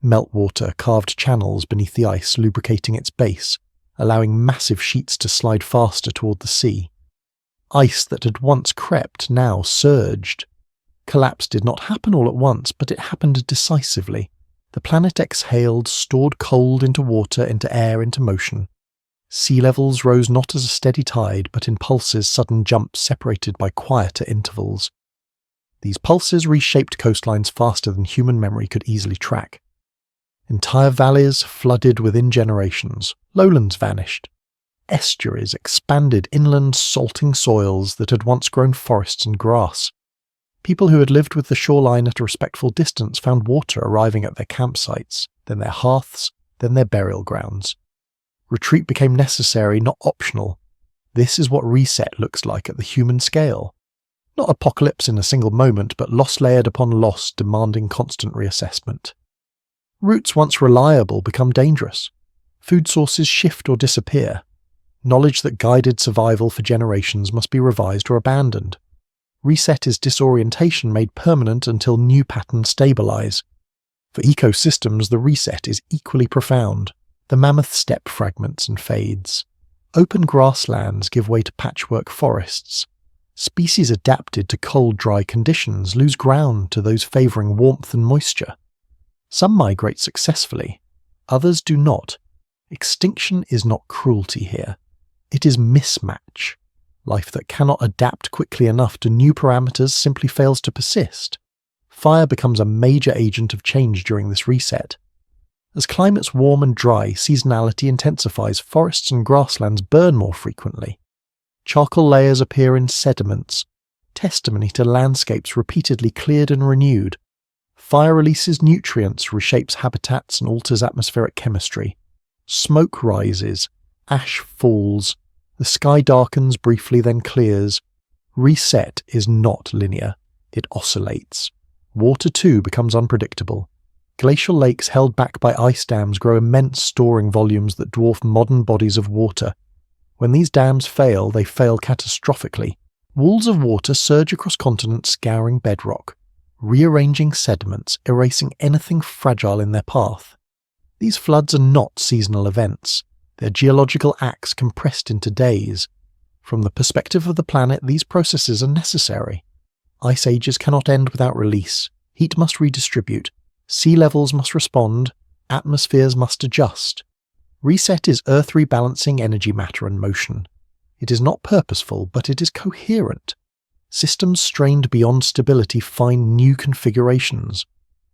Meltwater carved channels beneath the ice, lubricating its base, allowing massive sheets to slide faster toward the sea. Ice that had once crept now surged. Collapse did not happen all at once, but it happened decisively. The planet exhaled, stored cold into water, into air, into motion. Sea levels rose not as a steady tide, but in pulses, sudden jumps separated by quieter intervals. These pulses reshaped coastlines faster than human memory could easily track. Entire valleys flooded within generations. Lowlands vanished. Estuaries expanded inland, salting soils that had once grown forests and grass. People who had lived with the shoreline at a respectful distance found water arriving at their campsites, then their hearths, then their burial grounds. Retreat became necessary, not optional. This is what reset looks like at the human scale. Not apocalypse in a single moment, but loss layered upon loss, demanding constant reassessment. Routes once reliable become dangerous. Food sources shift or disappear. Knowledge that guided survival for generations must be revised or abandoned. Reset is disorientation made permanent until new patterns stabilize. For ecosystems, the reset is equally profound. The mammoth steppe fragments and fades. Open grasslands give way to patchwork forests. Species adapted to cold, dry conditions lose ground to those favoring warmth and moisture. Some migrate successfully, others do not. Extinction is not cruelty here. It is mismatch. Life that cannot adapt quickly enough to new parameters simply fails to persist. Fire becomes a major agent of change during this reset. As climates warm and dry, seasonality intensifies, forests and grasslands burn more frequently. Charcoal layers appear in sediments, testimony to landscapes repeatedly cleared and renewed. Fire releases nutrients, reshapes habitats and alters atmospheric chemistry. Smoke rises, ash falls, the sky darkens briefly then clears. Reset is not linear, it oscillates. Water too becomes unpredictable. Glacial lakes held back by ice dams grow immense, storing volumes that dwarf modern bodies of water. When these dams fail, they fail catastrophically. Walls of water surge across continents, scouring bedrock, rearranging sediments, erasing anything fragile in their path. These floods are not seasonal events. They're geological acts compressed into days. From the perspective of the planet, these processes are necessary. Ice ages cannot end without release. Heat must redistribute. Sea levels must respond. Atmospheres must adjust. Reset is Earth rebalancing energy, matter, and motion. It is not purposeful, but it is coherent. Systems strained beyond stability find new configurations.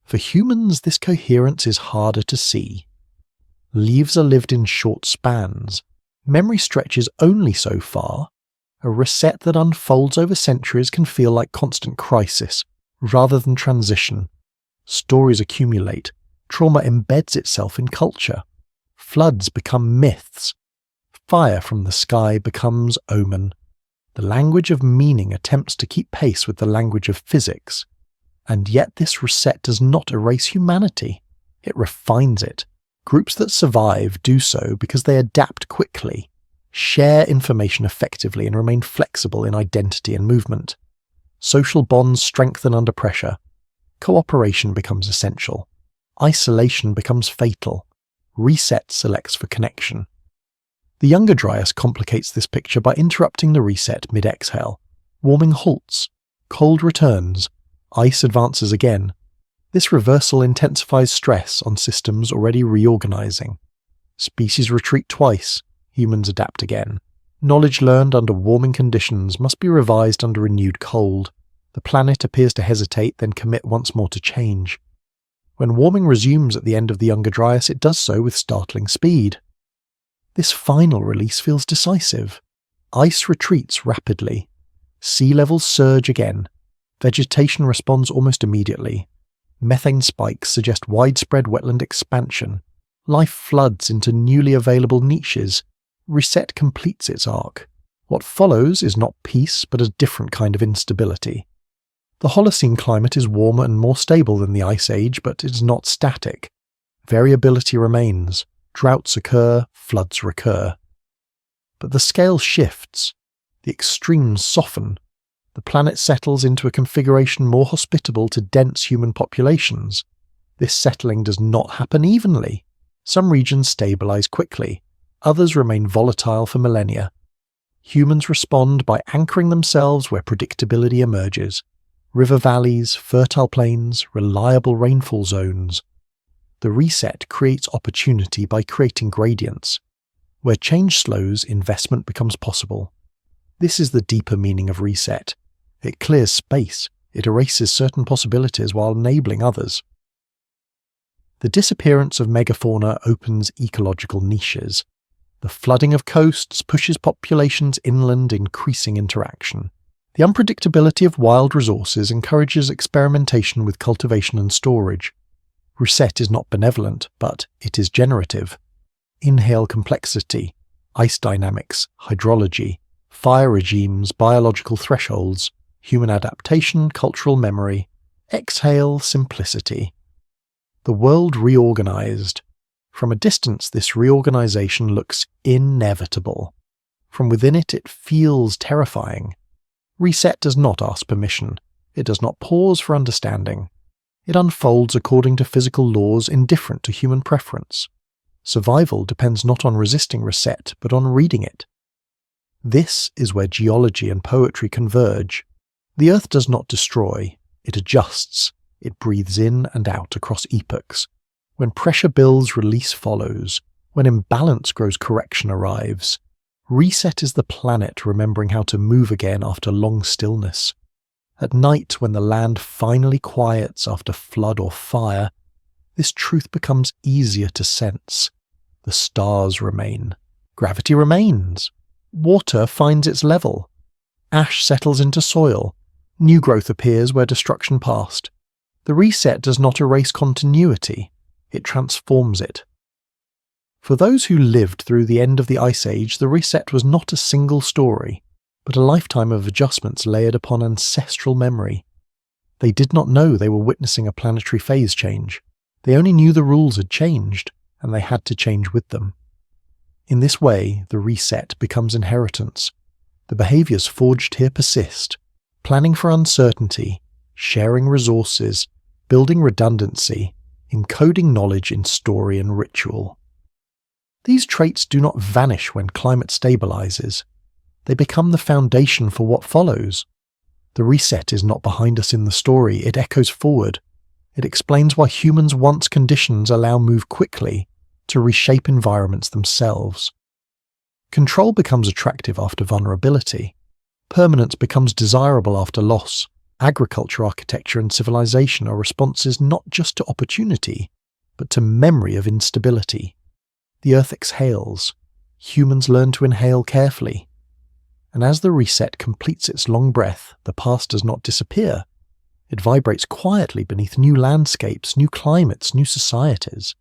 For humans, this coherence is harder to see. Leaves are lived in short spans. Memory stretches only so far. A reset that unfolds over centuries can feel like constant crisis, rather than transition. Stories accumulate. Trauma embeds itself in culture. Floods become myths. Fire from the sky becomes omen. The language of meaning attempts to keep pace with the language of physics. And yet this reset does not erase humanity. It refines it. Groups that survive do so because they adapt quickly, share information effectively, and remain flexible in identity and movement. Social bonds strengthen under pressure. Cooperation becomes essential. Isolation becomes fatal. Reset selects for connection. The Younger Dryas complicates this picture by interrupting the reset mid-exhale. Warming halts. Cold returns. Ice advances again. This reversal intensifies stress on systems already reorganizing. Species retreat twice. Humans adapt again. Knowledge learned under warming conditions must be revised under renewed cold. The planet appears to hesitate, then commit once more to change. When warming resumes at the end of the Younger Dryas, it does so with startling speed. This final release feels decisive. Ice retreats rapidly. Sea levels surge again. Vegetation responds almost immediately. Methane spikes suggest widespread wetland expansion. Life floods into newly available niches. Reset completes its arc. What follows is not peace, but a different kind of instability. The Holocene climate is warmer and more stable than the Ice Age, but it is not static. Variability remains. Droughts occur, floods recur. But the scale shifts. The extremes soften. The planet settles into a configuration more hospitable to dense human populations. This settling does not happen evenly. Some regions stabilize quickly, others remain volatile for millennia. Humans respond by anchoring themselves where predictability emerges. River valleys, fertile plains, reliable rainfall zones. The reset creates opportunity by creating gradients. Where change slows, investment becomes possible. This is the deeper meaning of reset. It clears space. It erases certain possibilities while enabling others. The disappearance of megafauna opens ecological niches. The flooding of coasts pushes populations inland, increasing interaction. The unpredictability of wild resources encourages experimentation with cultivation and storage. Reset is not benevolent, but it is generative. Inhale complexity, ice dynamics, hydrology, fire regimes, biological thresholds, human adaptation, cultural memory. Exhale simplicity. The world reorganized. From a distance, this reorganization looks inevitable. From within it, it feels terrifying. Reset does not ask permission. It does not pause for understanding. It unfolds according to physical laws indifferent to human preference. Survival depends not on resisting reset, but on reading it. This is where geology and poetry converge. The earth does not destroy, it adjusts. It breathes in and out across epochs. When pressure builds, release follows. When imbalance grows, correction arrives. Reset is the planet remembering how to move again after long stillness. At night, when the land finally quiets after flood or fire, this truth becomes easier to sense. The stars remain. Gravity remains. Water finds its level. Ash settles into soil. New growth appears where destruction passed. The reset does not erase continuity. It transforms it. For those who lived through the end of the Ice Age, the reset was not a single story, but a lifetime of adjustments layered upon ancestral memory. They did not know they were witnessing a planetary phase change. They only knew the rules had changed, and they had to change with them. In this way, the reset becomes inheritance. The behaviors forged here persist, planning for uncertainty, sharing resources, building redundancy, encoding knowledge in story and ritual. These traits do not vanish when climate stabilizes. They become the foundation for what follows. The reset is not behind us in the story, it echoes forward. It explains why humans once conditions allow move quickly to reshape environments themselves. Control becomes attractive after vulnerability. Permanence becomes desirable after loss. Agriculture, architecture, and civilization are responses not just to opportunity, but to memory of instability. The earth exhales. Humans learn to inhale carefully. And as the reset completes its long breath, the past does not disappear. It vibrates quietly beneath new landscapes, new climates, new societies.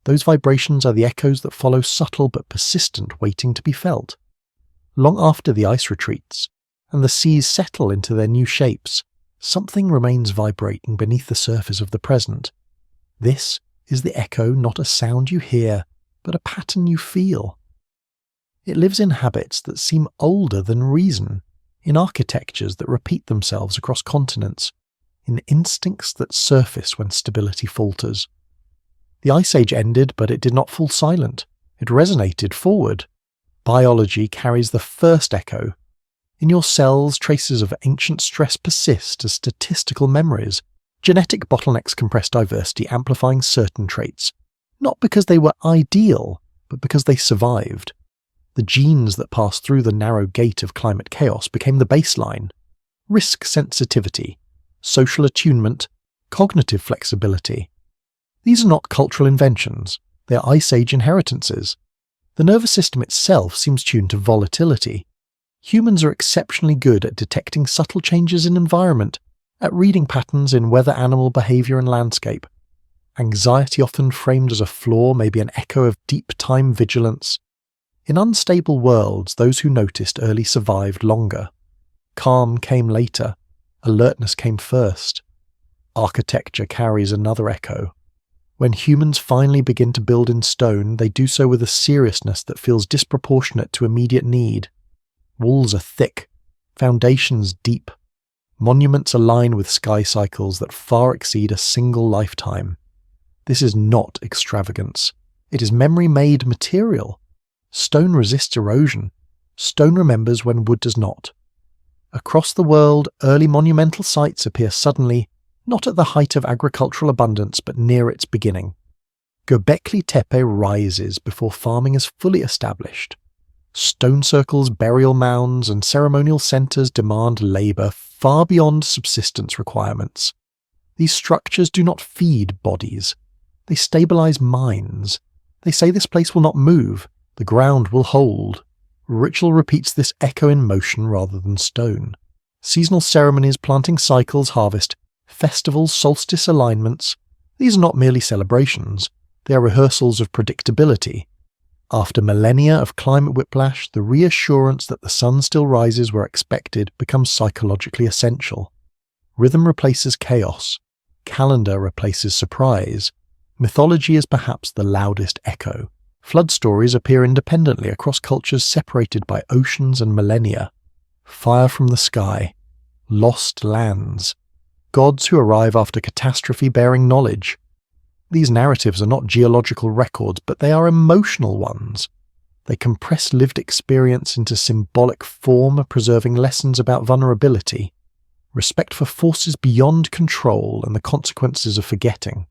Those vibrations are the echoes that follow, subtle but persistent, waiting to be felt. Long after the ice retreats, and the seas settle into their new shapes, something remains vibrating beneath the surface of the present. This is the echo, not a sound you hear, but a pattern you feel. It lives in habits that seem older than reason, in architectures that repeat themselves across continents, in instincts that surface when stability falters. The Ice Age ended, but it did not fall silent. It resonated forward. Biology carries the first echo. In your cells, traces of ancient stress persist as statistical memories. Genetic bottlenecks compress diversity, amplifying certain traits. Not because they were ideal, but because they survived. The genes that passed through the narrow gate of climate chaos became the baseline. Risk sensitivity, social attunement, cognitive flexibility. These are not cultural inventions, they are Ice Age inheritances. The nervous system itself seems tuned to volatility. Humans are exceptionally good at detecting subtle changes in environment, at reading patterns in weather, animal behavior, and landscape. Anxiety, often framed as a flaw, may be an echo of deep time vigilance. In unstable worlds, those who noticed early survived longer. Calm came later. Alertness came first. Architecture carries another echo. When humans finally begin to build in stone, they do so with a seriousness that feels disproportionate to immediate need. Walls are thick, foundations deep, Monuments align with sky cycles that far exceed a single lifetime. This is not extravagance. It is memory-made material. Stone resists erosion. Stone remembers when wood does not. Across the world, early monumental sites appear suddenly, not at the height of agricultural abundance but near its beginning. Göbekli Tepe rises before farming is fully established. Stone circles, burial mounds, and ceremonial centres demand labour far beyond subsistence requirements. These structures do not feed bodies. They stabilise minds. They say this place will not move, the ground will hold. Ritual repeats this echo in motion rather than stone. Seasonal ceremonies, planting cycles, harvest, festivals, solstice alignments, these are not merely celebrations, they are rehearsals of predictability. After millennia of climate whiplash, the reassurance that the sun still rises where expected becomes psychologically essential. Rhythm replaces chaos. Calendar replaces surprise. Mythology is perhaps the loudest echo. Flood stories appear independently across cultures separated by oceans and millennia. Fire from the sky. Lost lands. Gods who arrive after catastrophe bearing knowledge. These narratives are not geological records, but they are emotional ones. They compress lived experience into symbolic form, preserving lessons about vulnerability, respect for forces beyond control, and the consequences of forgetting.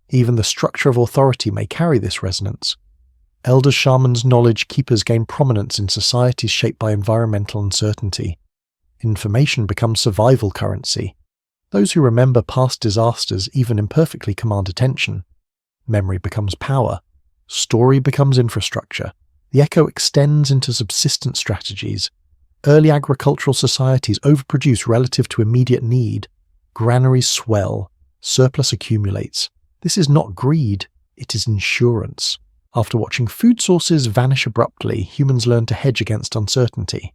Even the structure of authority may carry this resonance. Elders, shamans, knowledge keepers gain prominence in societies shaped by environmental uncertainty. Information becomes survival currency. Those who remember past disasters, even imperfectly, command attention. Memory becomes power. Story becomes infrastructure. The echo extends into subsistence strategies. Early agricultural societies overproduce relative to immediate need. Granaries swell. Surplus accumulates. This is not greed, it is insurance. After watching food sources vanish abruptly, humans learn to hedge against uncertainty.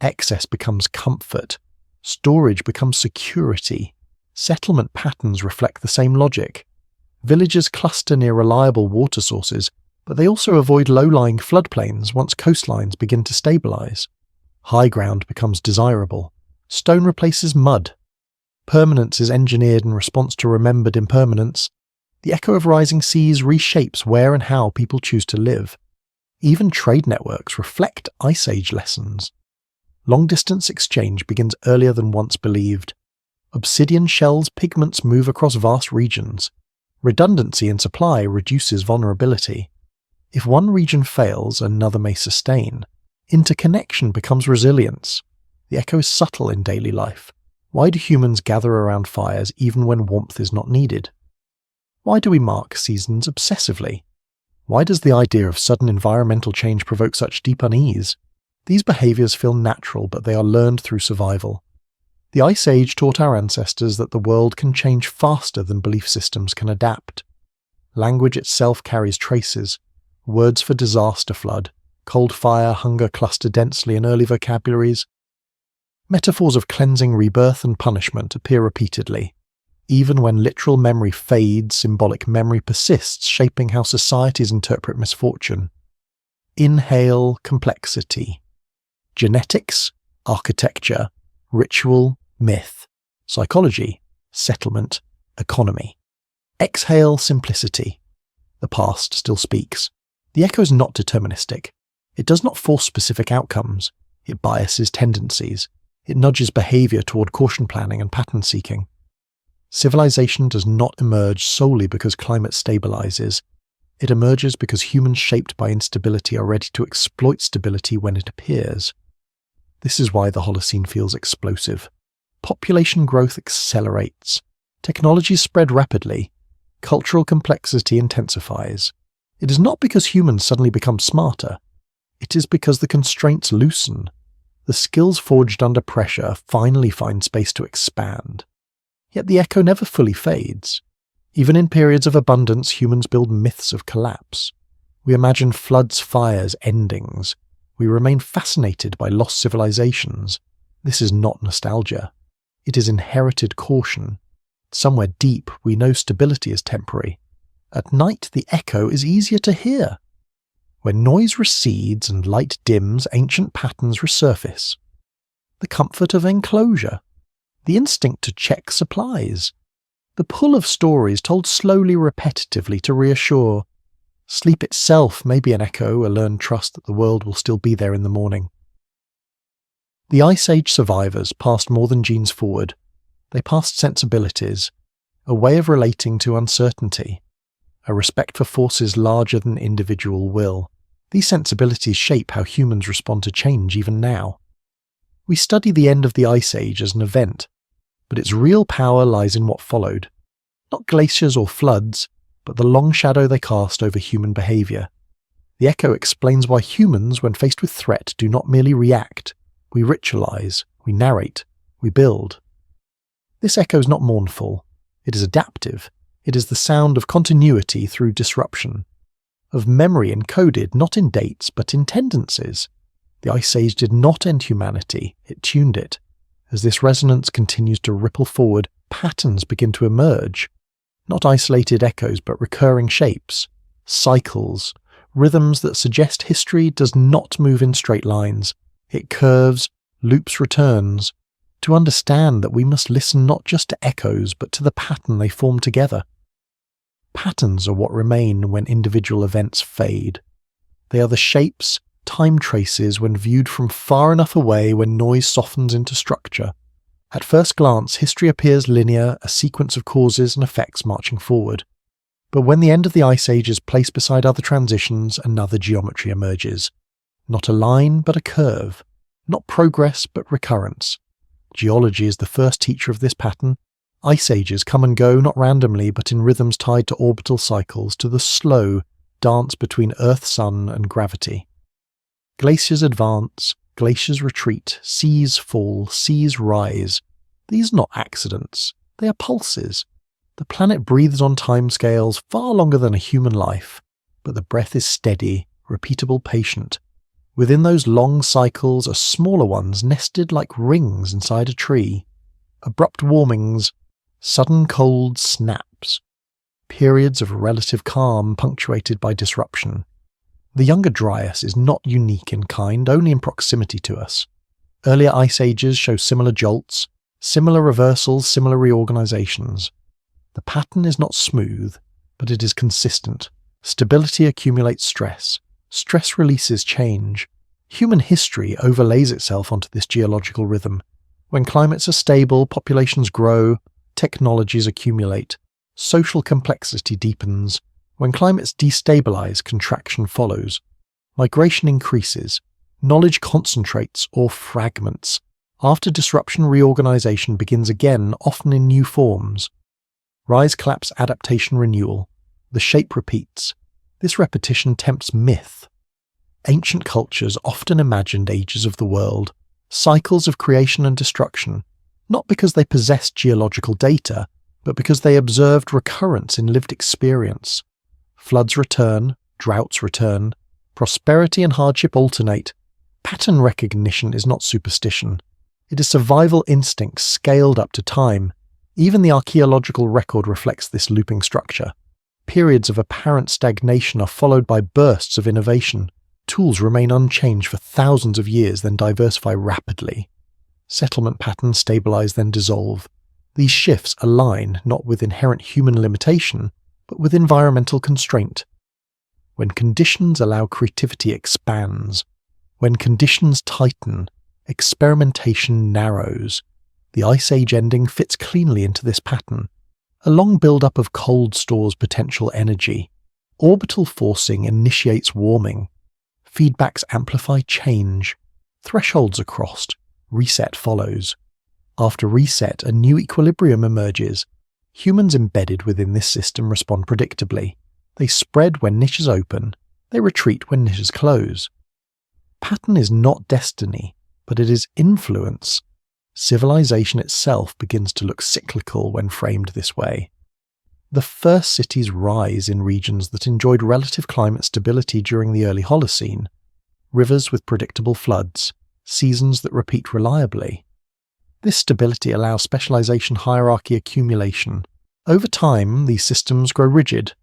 Excess becomes comfort. Storage becomes security. Settlement patterns reflect the same logic. Villages cluster near reliable water sources, but they also avoid low-lying floodplains once coastlines begin to stabilize. High ground becomes desirable. Stone replaces mud. Permanence is engineered in response to remembered impermanence. The echo of rising seas reshapes where and how people choose to live. Even trade networks reflect Ice Age lessons. Long-distance exchange begins earlier than once believed. Obsidian shells pigments move across vast regions. Redundancy in supply reduces vulnerability. If one region fails, another may sustain. Interconnection becomes resilience. The echo is subtle in daily life. Why do humans gather around fires even when warmth is not needed? Why do we mark seasons obsessively? Why does the idea of sudden environmental change provoke such deep unease? These behaviors feel natural, but they are learned through survival. The Ice Age taught our ancestors that the world can change faster than belief systems can adapt. Language itself carries traces. Words for disaster flood. Cold fire, hunger cluster densely in early vocabularies. Metaphors of cleansing, rebirth, and punishment appear repeatedly. Even when literal memory fades, symbolic memory persists, shaping how societies interpret misfortune. Inhale complexity. Genetics, architecture, ritual, myth, psychology, settlement, economy. Exhale simplicity. The past still speaks. The echo is not deterministic. It does not force specific outcomes. It biases tendencies. It nudges behavior toward caution planning and pattern seeking. Civilization does not emerge solely because climate stabilizes. It emerges because humans shaped by instability are ready to exploit stability when it appears. This is why the Holocene feels explosive. Population growth accelerates. Technologies spread rapidly. Cultural complexity intensifies. It is not because humans suddenly become smarter. It is because the constraints loosen. The skills forged under pressure finally find space to expand. Yet the echo never fully fades. Even in periods of abundance, humans build myths of collapse. We imagine floods, fires, endings. We remain fascinated by lost civilizations. This is not nostalgia. It is inherited caution. Somewhere deep, we know stability is temporary. At night, the echo is easier to hear. When noise recedes and light dims, ancient patterns resurface. The comfort of enclosure. The instinct to check supplies. The pull of stories told slowly, repetitively to reassure. Sleep itself may be an echo, a learned trust that the world will still be there in the morning. The Ice Age survivors passed more than genes forward. They passed sensibilities, a way of relating to uncertainty, a respect for forces larger than individual will. These sensibilities shape how humans respond to change even now. We study the end of the Ice Age as an event, but its real power lies in what followed. Not glaciers or floods, but the long shadow they cast over human behaviour. The echo explains why humans, when faced with threat, do not merely react. We ritualise, we narrate, we build. This echo is not mournful. It is adaptive. It is the sound of continuity through disruption, of memory encoded not in dates but in tendencies. The Ice Age did not end humanity, it tuned it. As this resonance continues to ripple forward, patterns begin to emerge. Not isolated echoes but recurring shapes, cycles, rhythms that suggest history does not move in straight lines. It curves, loops, returns. To understand that we must listen not just to echoes but to the pattern they form together. Patterns are what remain when individual events fade. They are the shapes, time traces when viewed from far enough away when noise softens into structure. At first glance, history appears linear, a sequence of causes and effects marching forward. But when the end of the Ice Age is placed beside other transitions, another geometry emerges. Not a line, but a curve. Not progress, but recurrence. Geology is the first teacher of this pattern. Ice ages come and go not randomly but in rhythms tied to orbital cycles, to the slow dance between Earth-Sun and gravity. Glaciers advance, glaciers retreat, seas fall, seas rise. These are not accidents, they are pulses. The planet breathes on timescales far longer than a human life, but the breath is steady, repeatable, patient. Within those long cycles are smaller ones nested like rings inside a tree. Abrupt warmings, sudden cold snaps. Periods of relative calm punctuated by disruption. The Younger Dryas is not unique in kind, only in proximity to us. Earlier ice ages show similar jolts, similar reversals, similar reorganizations. The pattern is not smooth, but it is consistent. Stability accumulates stress. Stress releases change. Human history overlays itself onto this geological rhythm. When climates are stable, populations grow, technologies accumulate, social complexity deepens. When climates destabilize, contraction follows. Migration increases. Knowledge concentrates or fragments. After disruption, reorganization begins again, often in new forms. Rise, collapse, adaptation, renewal. The shape repeats. This repetition tempts myth. Ancient cultures often imagined ages of the world, cycles of creation and destruction, not because they possessed geological data, but because they observed recurrence in lived experience. Floods return, droughts return, prosperity and hardship alternate. Pattern recognition is not superstition. It is survival instincts scaled up to time. Even the archaeological record reflects this looping structure. Periods of apparent stagnation are followed by bursts of innovation. Tools remain unchanged for thousands of years, then diversify rapidly. Settlement patterns stabilize, then dissolve. These shifts align not with inherent human limitation, but with environmental constraint. When conditions allow, creativity expands. When conditions tighten, experimentation narrows. The Ice Age ending fits cleanly into this pattern. A long build-up of cold stores potential energy. Orbital forcing initiates warming. Feedbacks amplify change. Thresholds are crossed. Reset follows. After reset, a new equilibrium emerges. Humans embedded within this system respond predictably. They spread when niches open. They retreat when niches close. Pattern is not destiny, but it is influence. Civilization itself begins to look cyclical when framed this way. The first cities rise in regions that enjoyed relative climate stability during the early Holocene, rivers with predictable floods, seasons that repeat reliably. This stability allows specialization, hierarchy, accumulation. Over time, these systems grow rigid.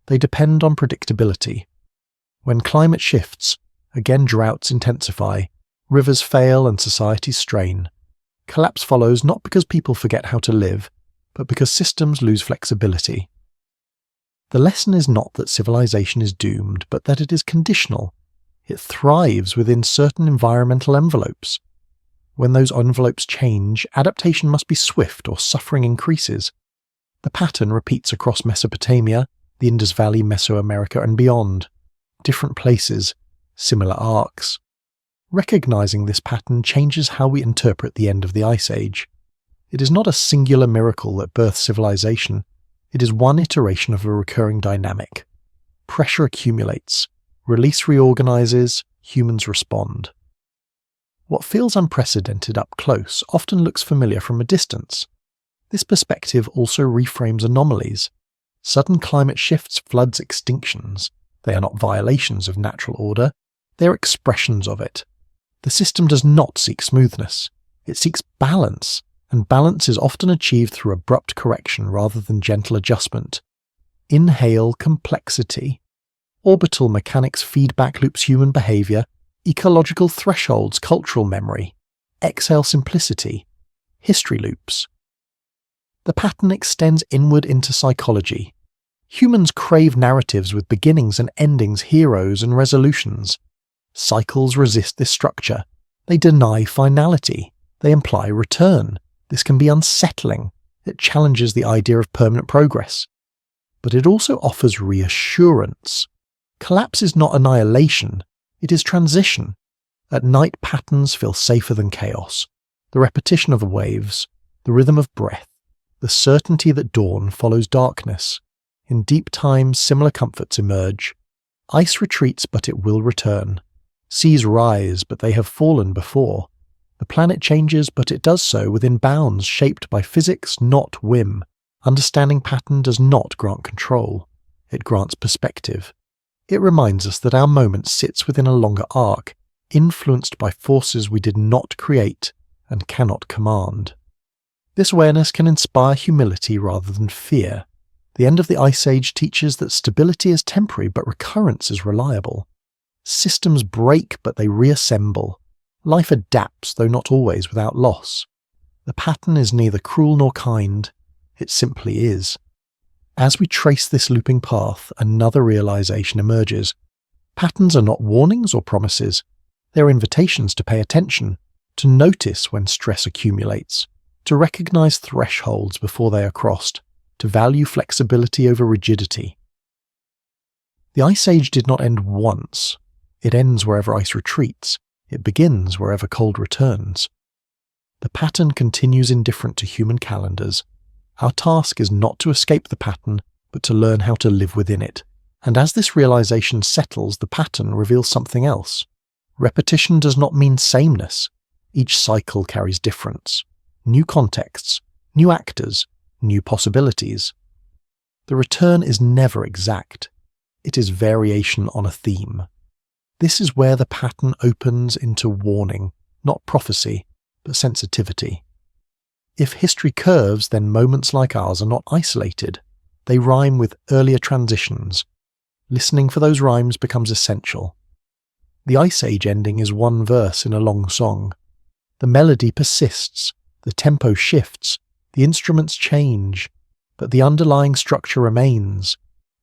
They depend on predictability. When climate shifts, again droughts intensify, rivers fail and societies strain. Collapse follows not because people forget how to live, but because systems lose flexibility. The lesson is not that civilization is doomed, but that it is conditional. It thrives within certain environmental envelopes. When those envelopes change, adaptation must be swift or suffering increases. The pattern repeats across Mesopotamia, the Indus Valley, Mesoamerica, and beyond. Different places, similar arcs. Recognizing this pattern changes how we interpret the end of the Ice Age. It is not a singular miracle that births civilization. It is one iteration of a recurring dynamic. Pressure accumulates. Release reorganizes. Humans respond. What feels unprecedented up close often looks familiar from a distance. This perspective also reframes anomalies. Sudden climate shifts, floods, extinctions. They are not violations of natural order. They are expressions of it. The system does not seek smoothness. It seeks balance, and balance is often achieved through abrupt correction rather than gentle adjustment. Inhale complexity. Orbital mechanics feedback loops human behavior, ecological thresholds cultural memory. Exhale simplicity. History loops. The pattern extends inward into psychology. Humans crave narratives with beginnings and endings, heroes and resolutions. Cycles resist this structure. They deny finality. They imply return. This can be unsettling. It challenges the idea of permanent progress. But it also offers reassurance. Collapse is not annihilation. It is transition. At night, patterns feel safer than chaos. The repetition of waves, the rhythm of breath, the certainty that dawn follows darkness. In deep times, similar comforts emerge. Ice retreats, but it will return. Seas rise, but they have fallen before. The planet changes, but it does so within bounds shaped by physics, not whim. Understanding pattern does not grant control. It grants perspective. It reminds us that our moment sits within a longer arc, influenced by forces we did not create and cannot command. This awareness can inspire humility rather than fear. The end of the Ice Age teaches that stability is temporary, but recurrence is reliable. Systems break, but they reassemble. Life adapts, though not always without loss. The pattern is neither cruel nor kind. It simply is. As we trace this looping path, another realization emerges. Patterns are not warnings or promises. They are invitations to pay attention, to notice when stress accumulates, to recognize thresholds before they are crossed, to value flexibility over rigidity. The Ice Age did not end once. It ends wherever ice retreats. It begins wherever cold returns. The pattern continues indifferent to human calendars. Our task is not to escape the pattern, but to learn how to live within it. And as this realization settles, the pattern reveals something else. Repetition does not mean sameness. Each cycle carries difference. New contexts, new actors, new possibilities. The return is never exact. It is variation on a theme. This is where the pattern opens into warning, not prophecy, but sensitivity. If history curves, then moments like ours are not isolated. They rhyme with earlier transitions. Listening for those rhymes becomes essential. The Ice Age ending is one verse in a long song. The melody persists, the tempo shifts, the instruments change, but the underlying structure remains.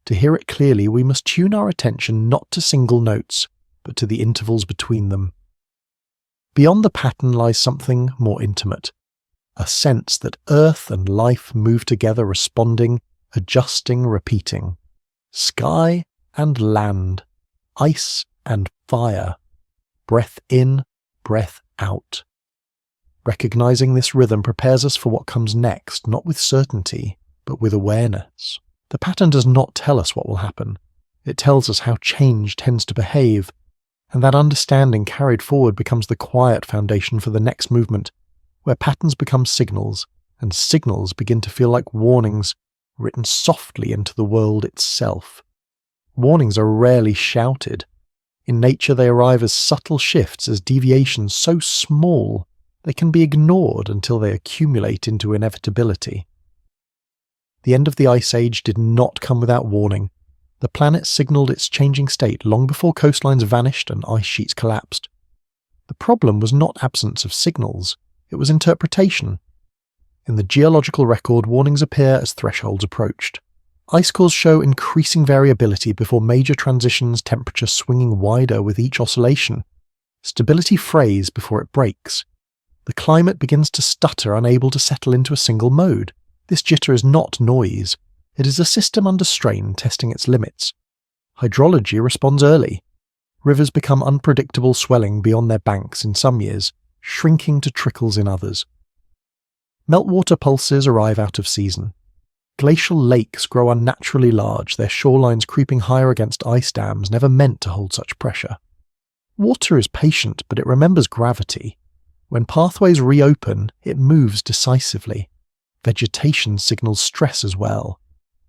To hear it clearly, we must tune our attention not to single notes, but to the intervals between them. Beyond the pattern lies something more intimate, a sense that earth and life move together, responding, adjusting, repeating. Sky and land, ice and fire, breath in, breath out. Recognizing this rhythm prepares us for what comes next, not with certainty, but with awareness. The pattern does not tell us what will happen. It tells us how change tends to behave, and that understanding carried forward becomes the quiet foundation for the next movement, where patterns become signals, and signals begin to feel like warnings, written softly into the world itself. Warnings are rarely shouted. In nature they arrive as subtle shifts, as deviations so small they can be ignored until they accumulate into inevitability. The end of the Ice Age did not come without warning. The planet signalled its changing state long before coastlines vanished and ice sheets collapsed. The problem was not absence of signals, It was interpretation. In the geological record, warnings appear as thresholds approached. Ice cores show increasing variability before major transitions, temperature swinging wider with each oscillation. Stability frays before it breaks. The climate begins to stutter, unable to settle into a single mode. This jitter is not noise. It is a system under strain testing its limits. Hydrology responds early. Rivers become unpredictable, swelling beyond their banks in some years, shrinking to trickles in others. Meltwater pulses arrive out of season. Glacial lakes grow unnaturally large, their shorelines creeping higher against ice dams never meant to hold such pressure. Water is patient, but it remembers gravity. When pathways reopen, it moves decisively. Vegetation signals stress as well.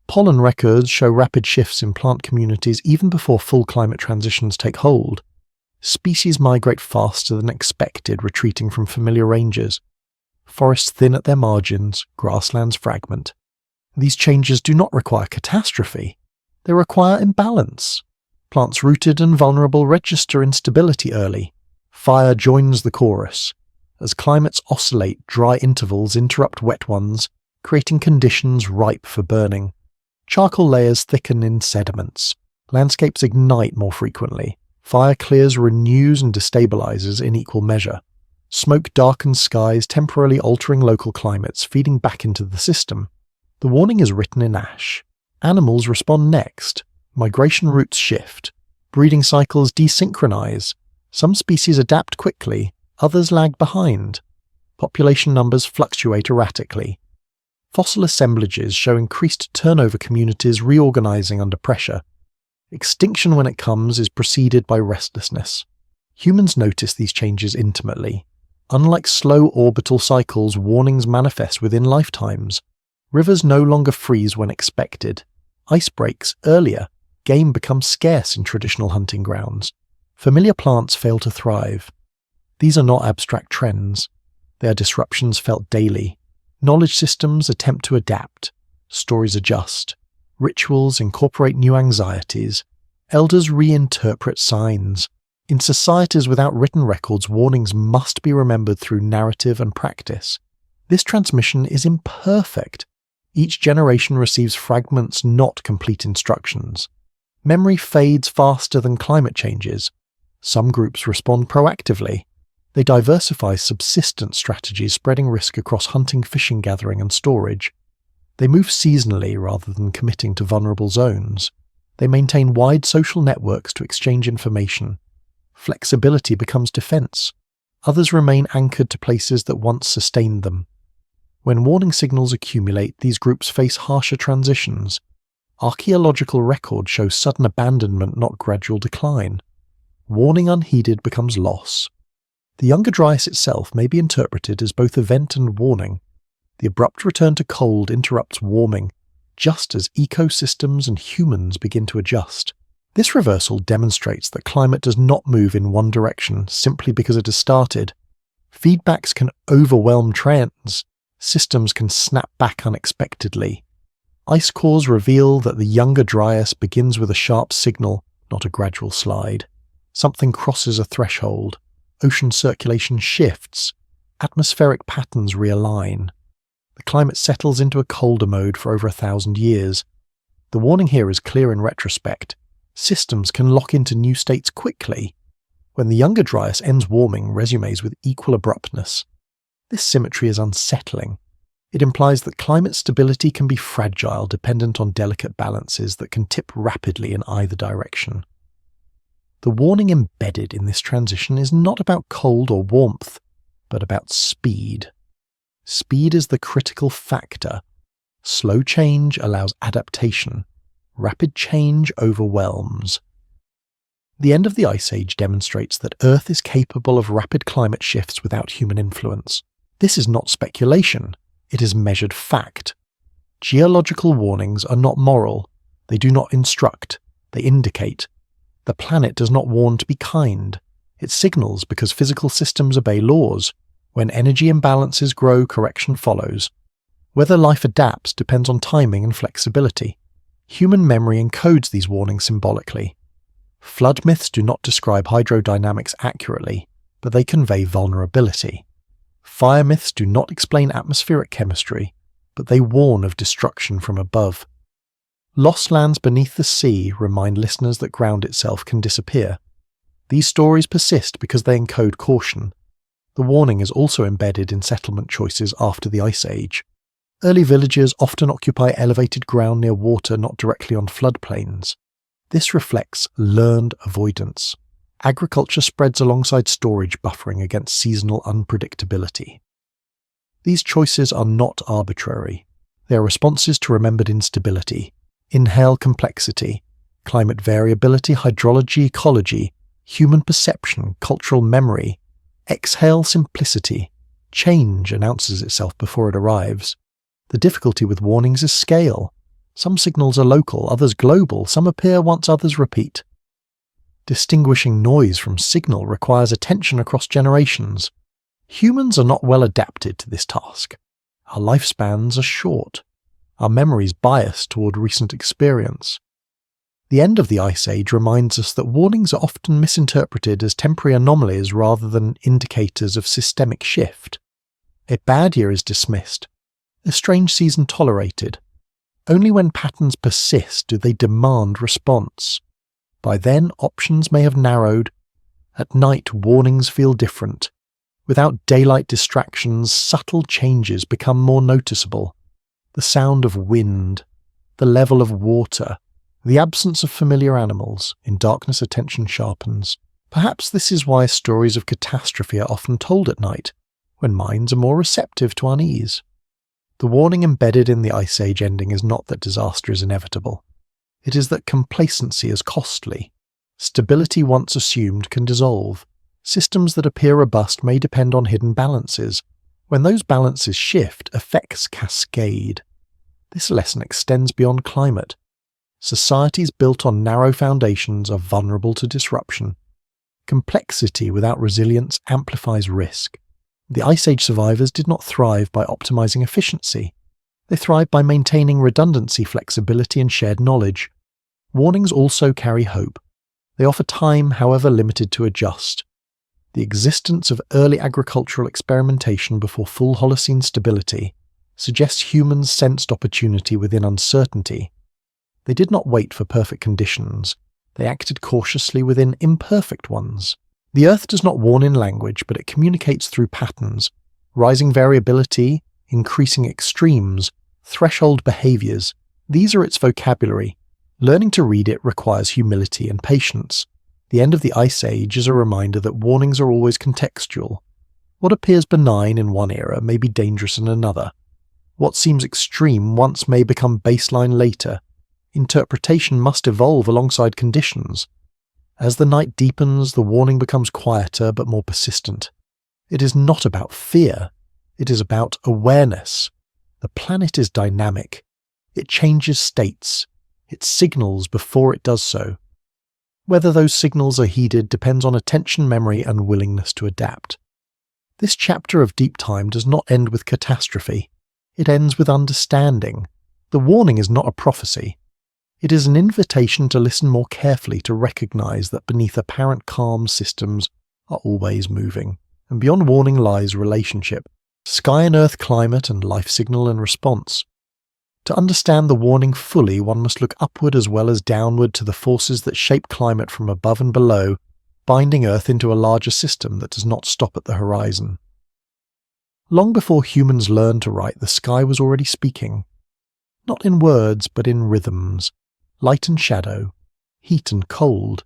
Pollen records show rapid shifts in plant communities even before full climate transitions take hold. Species migrate faster than expected, retreating from familiar ranges. Forests thin at their margins, grasslands fragment. These changes do not require catastrophe. They require imbalance. Plants rooted and vulnerable register instability early. Fire joins the chorus. As climates oscillate, dry intervals interrupt wet ones, creating conditions ripe for burning. Charcoal layers thicken in sediments. Landscapes ignite more frequently. Fire clears, renews, and destabilizes in equal measure. Smoke darkens skies, temporarily altering local climates, feeding back into the system. The warning is written in ash. Animals respond next. Migration routes shift. Breeding cycles desynchronize. Some species adapt quickly, others lag behind. Population numbers fluctuate erratically. Fossil assemblages show increased turnover, communities reorganizing under pressure. Extinction, when it comes, is preceded by restlessness. Humans notice these changes intimately. Unlike slow orbital cycles, warnings manifest within lifetimes. Rivers no longer freeze when expected. Ice breaks earlier. Game becomes scarce in traditional hunting grounds. Familiar plants fail to thrive. These are not abstract trends. They are disruptions felt daily. Knowledge systems attempt to adapt. Stories adjust. Rituals incorporate new anxieties. Elders reinterpret signs. In societies without written records, warnings must be remembered through narrative and practice. This transmission is imperfect. Each generation receives fragments, not complete instructions. Memory fades faster than climate changes. Some groups respond proactively. They diversify subsistence strategies, spreading risk across hunting, fishing, gathering, and storage. They move seasonally rather than committing to vulnerable zones. They maintain wide social networks to exchange information. Flexibility becomes defense. Others remain anchored to places that once sustained them. When warning signals accumulate, these groups face harsher transitions. Archaeological records show sudden abandonment, not gradual decline. Warning unheeded becomes loss. The Younger Dryas itself may be interpreted as both event and warning. The abrupt return to cold interrupts warming, just as ecosystems and humans begin to adjust. This reversal demonstrates that climate does not move in one direction simply because it has started. Feedbacks can overwhelm trends. Systems can snap back unexpectedly. Ice cores reveal that the Younger Dryas begins with a sharp signal, not a gradual slide. Something crosses a threshold. Ocean circulation shifts. Atmospheric patterns realign. The climate settles into a colder mode for over 1,000 years. The warning here is clear in retrospect. Systems can lock into new states quickly. When the Younger Dryas ends warming, resumes with equal abruptness. This symmetry is unsettling. It implies that climate stability can be fragile, dependent on delicate balances that can tip rapidly in either direction. The warning embedded in this transition is not about cold or warmth, but about speed. Speed is the critical factor. Slow change allows adaptation. Rapid change overwhelms. The end of the Ice Age demonstrates that Earth is capable of rapid climate shifts without human influence. This is not speculation. It is measured fact. Geological warnings are not moral. They do not instruct. They indicate. The planet does not warn to be kind. It signals because physical systems obey laws. When energy imbalances grow, correction follows. Whether life adapts depends on timing and flexibility. Human memory encodes these warnings symbolically. Flood myths do not describe hydrodynamics accurately, but they convey vulnerability. Fire myths do not explain atmospheric chemistry, but they warn of destruction from above. Lost lands beneath the sea remind listeners that ground itself can disappear. These stories persist because they encode caution. The warning is also embedded in settlement choices after the Ice Age. Early villages often occupy elevated ground near water, not directly on floodplains. This reflects learned avoidance. Agriculture spreads alongside storage, buffering against seasonal unpredictability. These choices are not arbitrary. They are responses to remembered instability. Inhale complexity, climate variability, hydrology, ecology, human perception, cultural memory. Exhale simplicity. Change announces itself before it arrives. The difficulty with warnings is scale. Some signals are local, others global, some appear once others repeat. Distinguishing noise from signal requires attention across generations. Humans are not well adapted to this task. Our lifespans are short. Our memories biased toward recent experience. The end of the Ice Age reminds us that warnings are often misinterpreted as temporary anomalies rather than indicators of systemic shift. A bad year is dismissed, a strange season tolerated. Only when patterns persist do they demand response. By then, options may have narrowed. At night, warnings feel different. Without daylight distractions, subtle changes become more noticeable. The sound of wind, the level of water, the absence of familiar animals. In darkness, attention sharpens. Perhaps this is why stories of catastrophe are often told at night, when minds are more receptive to unease. The warning embedded in the Ice Age ending is not that disaster is inevitable. It is that complacency is costly. Stability once assumed can dissolve. Systems that appear robust may depend on hidden balances. When those balances shift, effects cascade. This lesson extends beyond climate. Societies built on narrow foundations are vulnerable to disruption. Complexity without resilience amplifies risk. The Ice Age survivors did not thrive by optimizing efficiency. They thrived by maintaining redundancy, flexibility, and shared knowledge. Warnings also carry hope. They offer time, however limited, to adjust. The existence of early agricultural experimentation before full Holocene stability suggests humans sensed opportunity within uncertainty. They did not wait for perfect conditions. They acted cautiously within imperfect ones. The Earth does not warn in language, but it communicates through patterns, rising variability, increasing extremes, threshold behaviors. These are its vocabulary. Learning to read it requires humility and patience. The end of the Ice Age is a reminder that warnings are always contextual. What appears benign in one era may be dangerous in another. What seems extreme once may become baseline later. Interpretation must evolve alongside conditions. As the night deepens, the warning becomes quieter but more persistent. It is not about fear. It is about awareness. The planet is dynamic. It changes states. It signals before it does so. Whether those signals are heeded depends on attention, memory, and willingness to adapt. This chapter of Deep Time does not end with catastrophe. It ends with understanding. The warning is not a prophecy. It is an invitation to listen more carefully, to recognize that beneath apparent calm, systems are always moving. And beyond warning lies relationship, sky and earth climate, and life signal and response. To understand the warning fully, one must look upward as well as downward to the forces that shape climate from above and below, binding Earth into a larger system that does not stop at the horizon. Long before humans learned to write, the sky was already speaking. Not in words, but in rhythms. Light and shadow, heat and cold.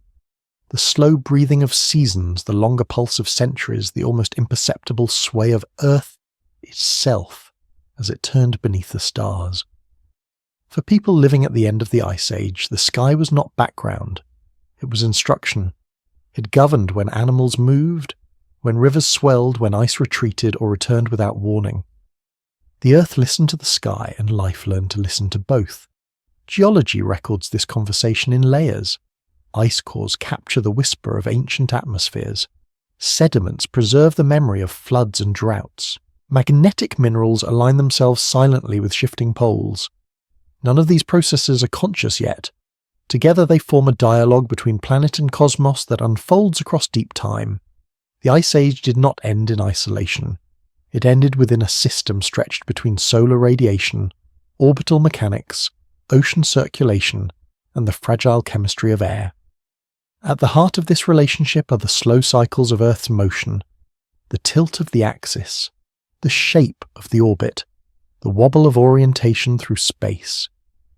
The slow breathing of seasons, the longer pulse of centuries, the almost imperceptible sway of Earth itself as it turned beneath the stars. For people living at the end of the Ice Age, the sky was not background. It was instruction. It governed when animals moved, when rivers swelled, when ice retreated or returned without warning. The Earth listened to the sky, and life learned to listen to both. Geology records this conversation in layers. Ice cores capture the whisper of ancient atmospheres. Sediments preserve the memory of floods and droughts. Magnetic minerals align themselves silently with shifting poles. None of these processes are conscious yet. Together they form a dialogue between planet and cosmos that unfolds across deep time. The Ice Age did not end in isolation. It ended within a system stretched between solar radiation, orbital mechanics, ocean circulation, and the fragile chemistry of air. At the heart of this relationship are the slow cycles of Earth's motion, the tilt of the axis, the shape of the orbit, the wobble of orientation through space.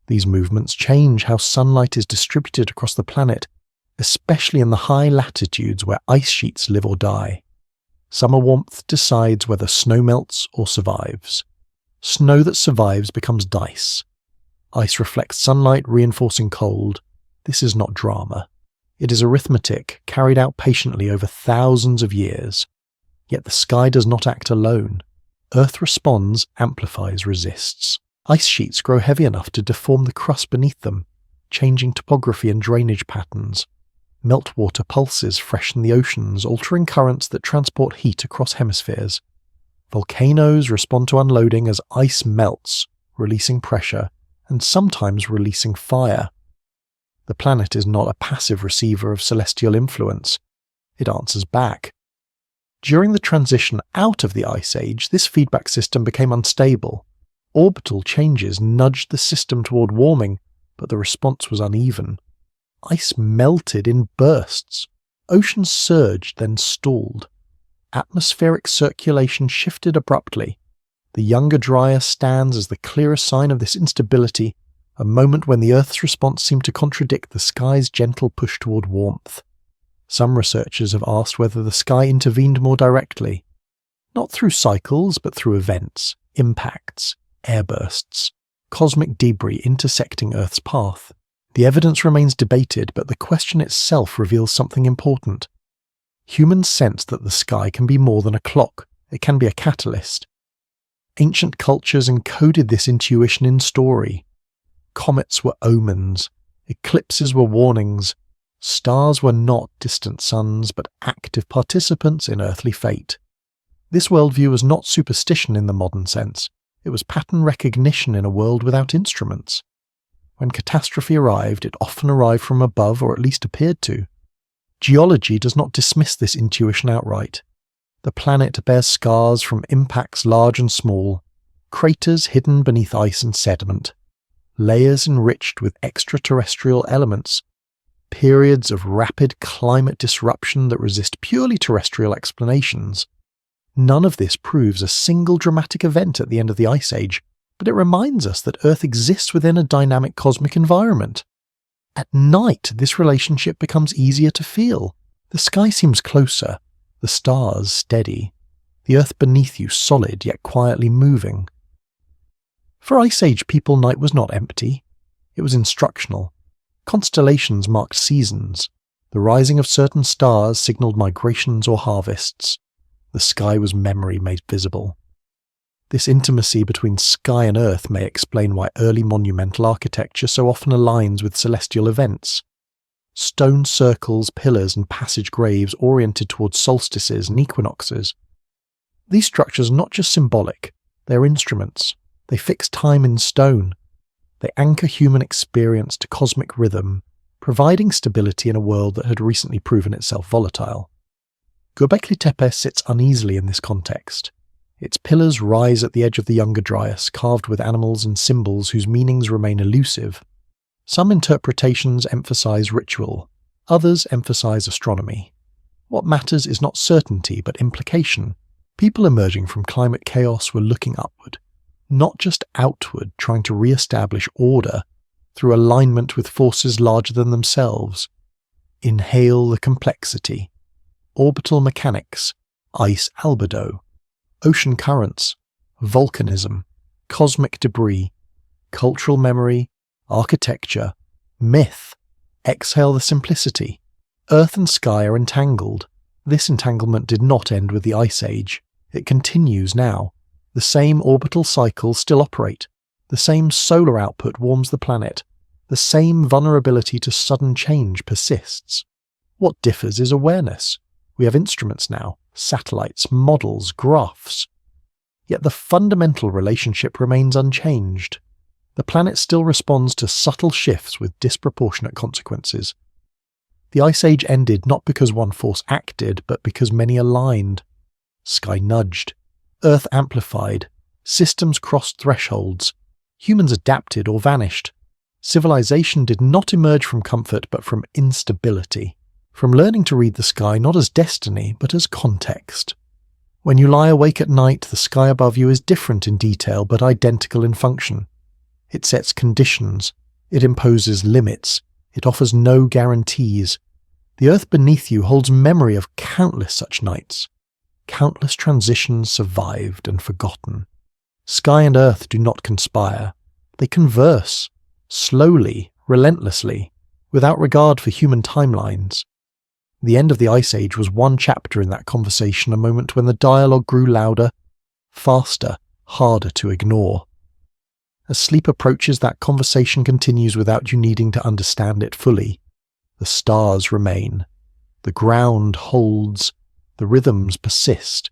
These movements change how sunlight is distributed across the planet, especially in the high latitudes where ice sheets live or die. Summer warmth decides whether snow melts or survives. Snow that survives becomes ice. Ice reflects sunlight, reinforcing cold. This is not drama. It is arithmetic carried out patiently over thousands of years. Yet the sky does not act alone. Earth responds, amplifies, resists. Ice sheets grow heavy enough to deform the crust beneath them, changing topography and drainage patterns. Meltwater pulses freshen the oceans, altering currents that transport heat across hemispheres. Volcanoes respond to unloading as ice melts, releasing pressure, and sometimes releasing fire. The planet is not a passive receiver of celestial influence. It answers back. During the transition out of the Ice Age, this feedback system became unstable. Orbital changes nudged the system toward warming, but the response was uneven. Ice melted in bursts. Oceans surged, then stalled. Atmospheric circulation shifted abruptly. The Younger Dryas stands as the clearest sign of this instability, a moment when the Earth's response seemed to contradict the sky's gentle push toward warmth. Some researchers have asked whether the sky intervened more directly, not through cycles but through events, impacts, airbursts, cosmic debris intersecting Earth's path. The evidence remains debated, but the question itself reveals something important. Humans sense that the sky can be more than a clock, it can be a catalyst. Ancient cultures encoded this intuition in story. Comets were omens, eclipses were warnings, stars were not distant suns but active participants in earthly fate. This worldview was not superstition in the modern sense, it was pattern recognition in a world without instruments. When catastrophe arrived, it often arrived from above, or at least appeared to. Geology does not dismiss this intuition outright. The planet bears scars from impacts large and small, craters hidden beneath ice and sediment, layers enriched with extraterrestrial elements, periods of rapid climate disruption that resist purely terrestrial explanations. None of this proves a single dramatic event at the end of the Ice Age, but it reminds us that Earth exists within a dynamic cosmic environment. At night, this relationship becomes easier to feel. The sky seems closer, the stars steady, the Earth beneath you solid yet quietly moving. For Ice Age people, night was not empty. It was instructional. Constellations marked seasons. The rising of certain stars signaled migrations or harvests. The sky was memory made visible. This intimacy between sky and earth may explain why early monumental architecture so often aligns with celestial events. Stone circles, pillars, and passage graves oriented towards solstices and equinoxes. These structures are not just symbolic, they are instruments. They fix time in stone. They anchor human experience to cosmic rhythm, providing stability in a world that had recently proven itself volatile. Göbekli Tepe sits uneasily in this context. Its pillars rise at the edge of the Younger Dryas, carved with animals and symbols whose meanings remain elusive. Some interpretations emphasize ritual, others emphasize astronomy. What matters is not certainty but implication. People emerging from climate chaos were looking upward, not just outward, trying to re-establish order through alignment with forces larger than themselves. Inhale the complexity. Orbital mechanics, ice albedo, ocean currents, volcanism, cosmic debris, cultural memory, architecture, myth. Exhale the simplicity. Earth and sky are entangled. This entanglement did not end with the Ice Age. It continues now. The same orbital cycles still operate. The same solar output warms the planet. The same vulnerability to sudden change persists. What differs is awareness. We have instruments now, satellites, models, graphs. Yet the fundamental relationship remains unchanged. The planet still responds to subtle shifts with disproportionate consequences. The Ice Age ended not because one force acted, but because many aligned. Sky nudged, Earth amplified, systems crossed thresholds, humans adapted or vanished. Civilization did not emerge from comfort but from instability, from learning to read the sky not as destiny but as context. When you lie awake at night, the sky above you is different in detail but identical in function. It sets conditions, it imposes limits, it offers no guarantees. The earth beneath you holds memory of countless such nights. Countless transitions survived and forgotten. Sky and earth do not conspire. They converse, slowly, relentlessly, without regard for human timelines. The end of the Ice Age was one chapter in that conversation, a moment when the dialogue grew louder, faster, harder to ignore. As sleep approaches, that conversation continues without you needing to understand it fully. The stars remain. The ground holds. The rhythms persist.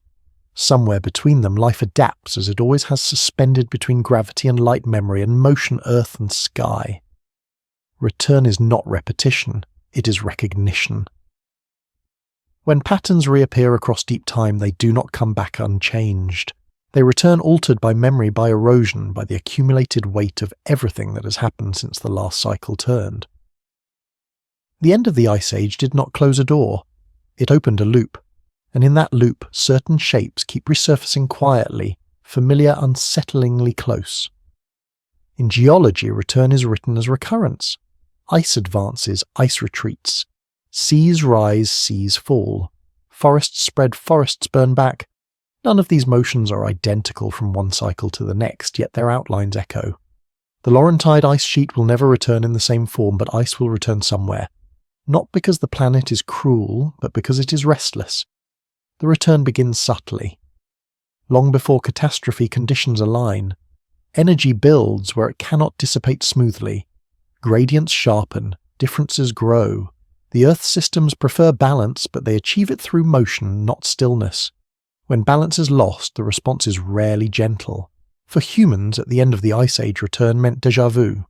Somewhere between them, life adapts as it always has, suspended between gravity and light memory and motion, earth and sky. Return is not repetition, it is recognition. When patterns reappear across deep time, they do not come back unchanged. They return altered by memory, by erosion, by the accumulated weight of everything that has happened since the last cycle turned. The end of the Ice Age did not close a door. It opened a loop, and in that loop certain shapes keep resurfacing quietly, familiar, unsettlingly close. In geology, return is written as recurrence. Ice advances, ice retreats. Seas rise, seas fall. Forests spread, forests burn back. None of these motions are identical from one cycle to the next, yet their outlines echo. The Laurentide ice sheet will never return in the same form, but ice will return somewhere. Not because the planet is cruel, but because it is restless. The return begins subtly. Long before catastrophe, conditions align. Energy builds where it cannot dissipate smoothly. Gradients sharpen, differences grow. The Earth systems prefer balance, but they achieve it through motion, not stillness. When balance is lost, the response is rarely gentle. For humans, at the end of the Ice Age, return meant déjà vu.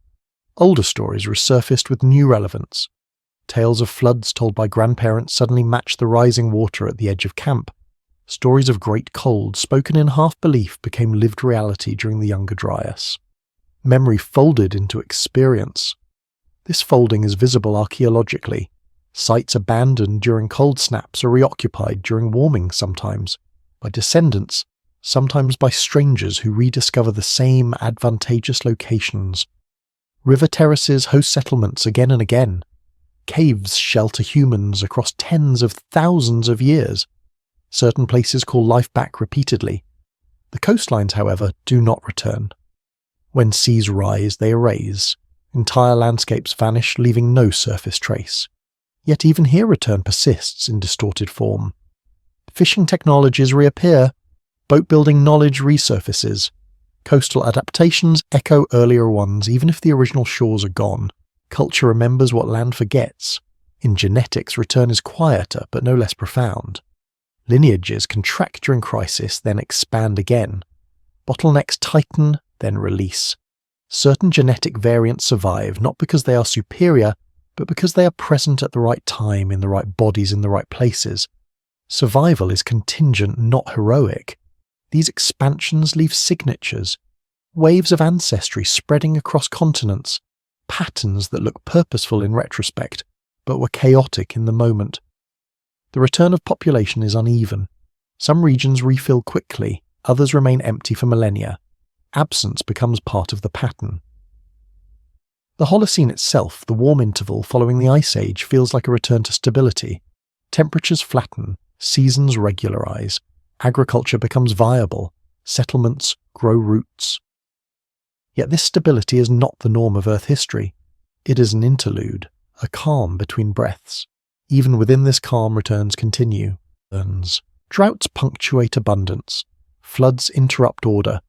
Older stories resurfaced with new relevance. Tales of floods told by grandparents suddenly matched the rising water at the edge of camp. Stories of great cold, spoken in half-belief, became lived reality during the Younger Dryas. Memory folded into experience. This folding is visible archaeologically. Sites abandoned during cold snaps are reoccupied during warming sometimes, by descendants, sometimes by strangers who rediscover the same advantageous locations. River terraces host settlements again and again. Caves shelter humans across tens of thousands of years. Certain places call life back repeatedly. The coastlines, however, do not return. When seas rise, they erase. Entire landscapes vanish, leaving no surface trace. Yet even here return persists in distorted form. Fishing technologies reappear. Boat-building knowledge resurfaces. Coastal adaptations echo earlier ones, even if the original shores are gone. Culture remembers what land forgets. In genetics, return is quieter, but no less profound. Lineages contract during crisis, then expand again. Bottlenecks tighten, then release. Certain genetic variants survive, not because they are superior, but because they are present at the right time, in the right bodies, in the right places. Survival is contingent, not heroic. These expansions leave signatures, waves of ancestry spreading across continents, patterns that look purposeful in retrospect, but were chaotic in the moment. The return of population is uneven. Some regions refill quickly, others remain empty for millennia. Absence becomes part of the pattern. The Holocene itself, the warm interval following the Ice Age, feels like a return to stability. Temperatures flatten, seasons regularize, agriculture becomes viable, settlements grow roots. Yet this stability is not the norm of Earth history. It is an interlude, a calm between breaths. Even within this calm, returns continue. Droughts punctuate abundance. Floods interrupt order.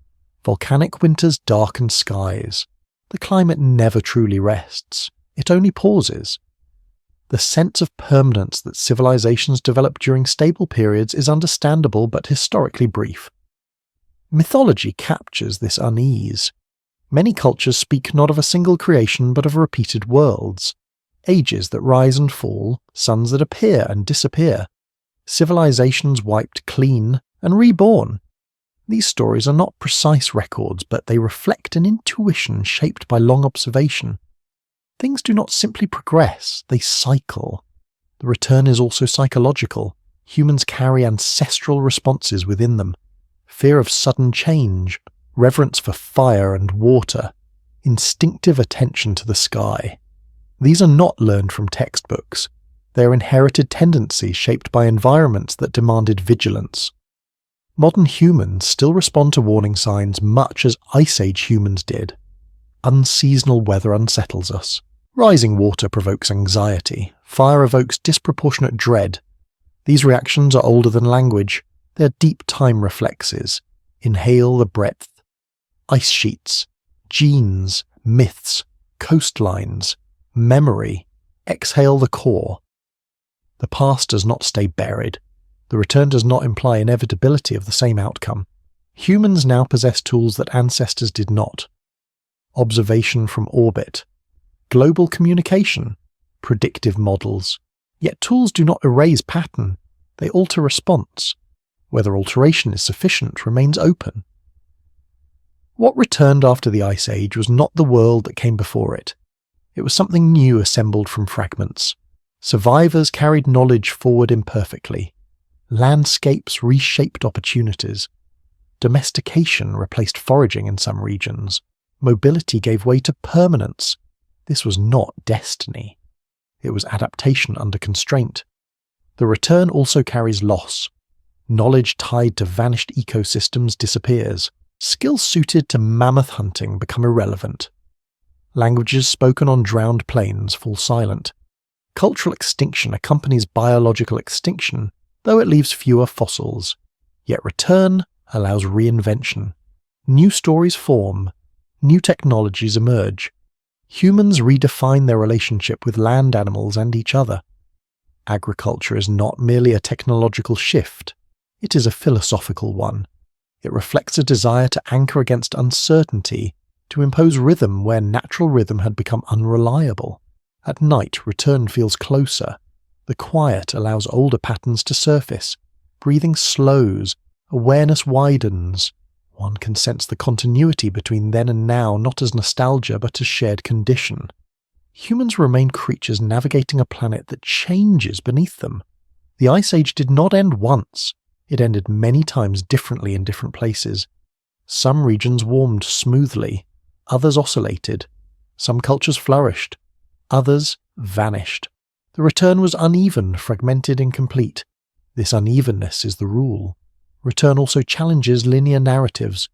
Volcanic winters darken skies. The climate never truly rests. It only pauses. The sense of permanence that civilizations develop during stable periods is understandable but historically brief. Mythology captures this unease. Many cultures speak not of a single creation but of repeated worlds. Ages that rise and fall, suns that appear and disappear. Civilizations wiped clean and reborn. These stories are not precise records, but they reflect an intuition shaped by long observation. Things do not simply progress, they cycle. The return is also psychological. Humans carry ancestral responses within them. Fear of sudden change, reverence for fire and water, instinctive attention to the sky. These are not learned from textbooks. They are inherited tendencies shaped by environments that demanded vigilance. Modern humans still respond to warning signs much as Ice Age humans did. Unseasonal weather unsettles us. Rising water provokes anxiety. Fire evokes disproportionate dread. These reactions are older than language. They are deep time reflexes. Inhale the breadth. Ice sheets, genes, myths, coastlines, memory. Exhale the core. The past does not stay buried. The return does not imply inevitability of the same outcome. Humans now possess tools that ancestors did not. Observation from orbit, global communication, predictive models. Yet tools do not erase pattern, they alter response. Whether alteration is sufficient remains open. What returned after the Ice Age was not the world that came before it. It was something new assembled from fragments. Survivors carried knowledge forward imperfectly. Landscapes reshaped opportunities. Domestication replaced foraging in some regions. Mobility gave way to permanence. This was not destiny. It was adaptation under constraint. The return also carries loss. Knowledge tied to vanished ecosystems disappears. Skills suited to mammoth hunting become irrelevant. Languages spoken on drowned plains fall silent. Cultural extinction accompanies biological extinction, though it leaves fewer fossils. Yet return allows reinvention. New stories form. New technologies emerge. Humans redefine their relationship with land animals and each other. Agriculture is not merely a technological shift. It is a philosophical one. It reflects a desire to anchor against uncertainty, to impose rhythm where natural rhythm had become unreliable. At night, return feels closer. The quiet allows older patterns to surface. Breathing slows. Awareness widens. One can sense the continuity between then and now, not as nostalgia but as shared condition. Humans remain creatures navigating a planet that changes beneath them. The Ice Age did not end once. It ended many times differently in different places. Some regions warmed smoothly. Others oscillated. Some cultures flourished. Others vanished. The return was uneven, fragmented, incomplete. This unevenness is the rule. Return also challenges linear narratives.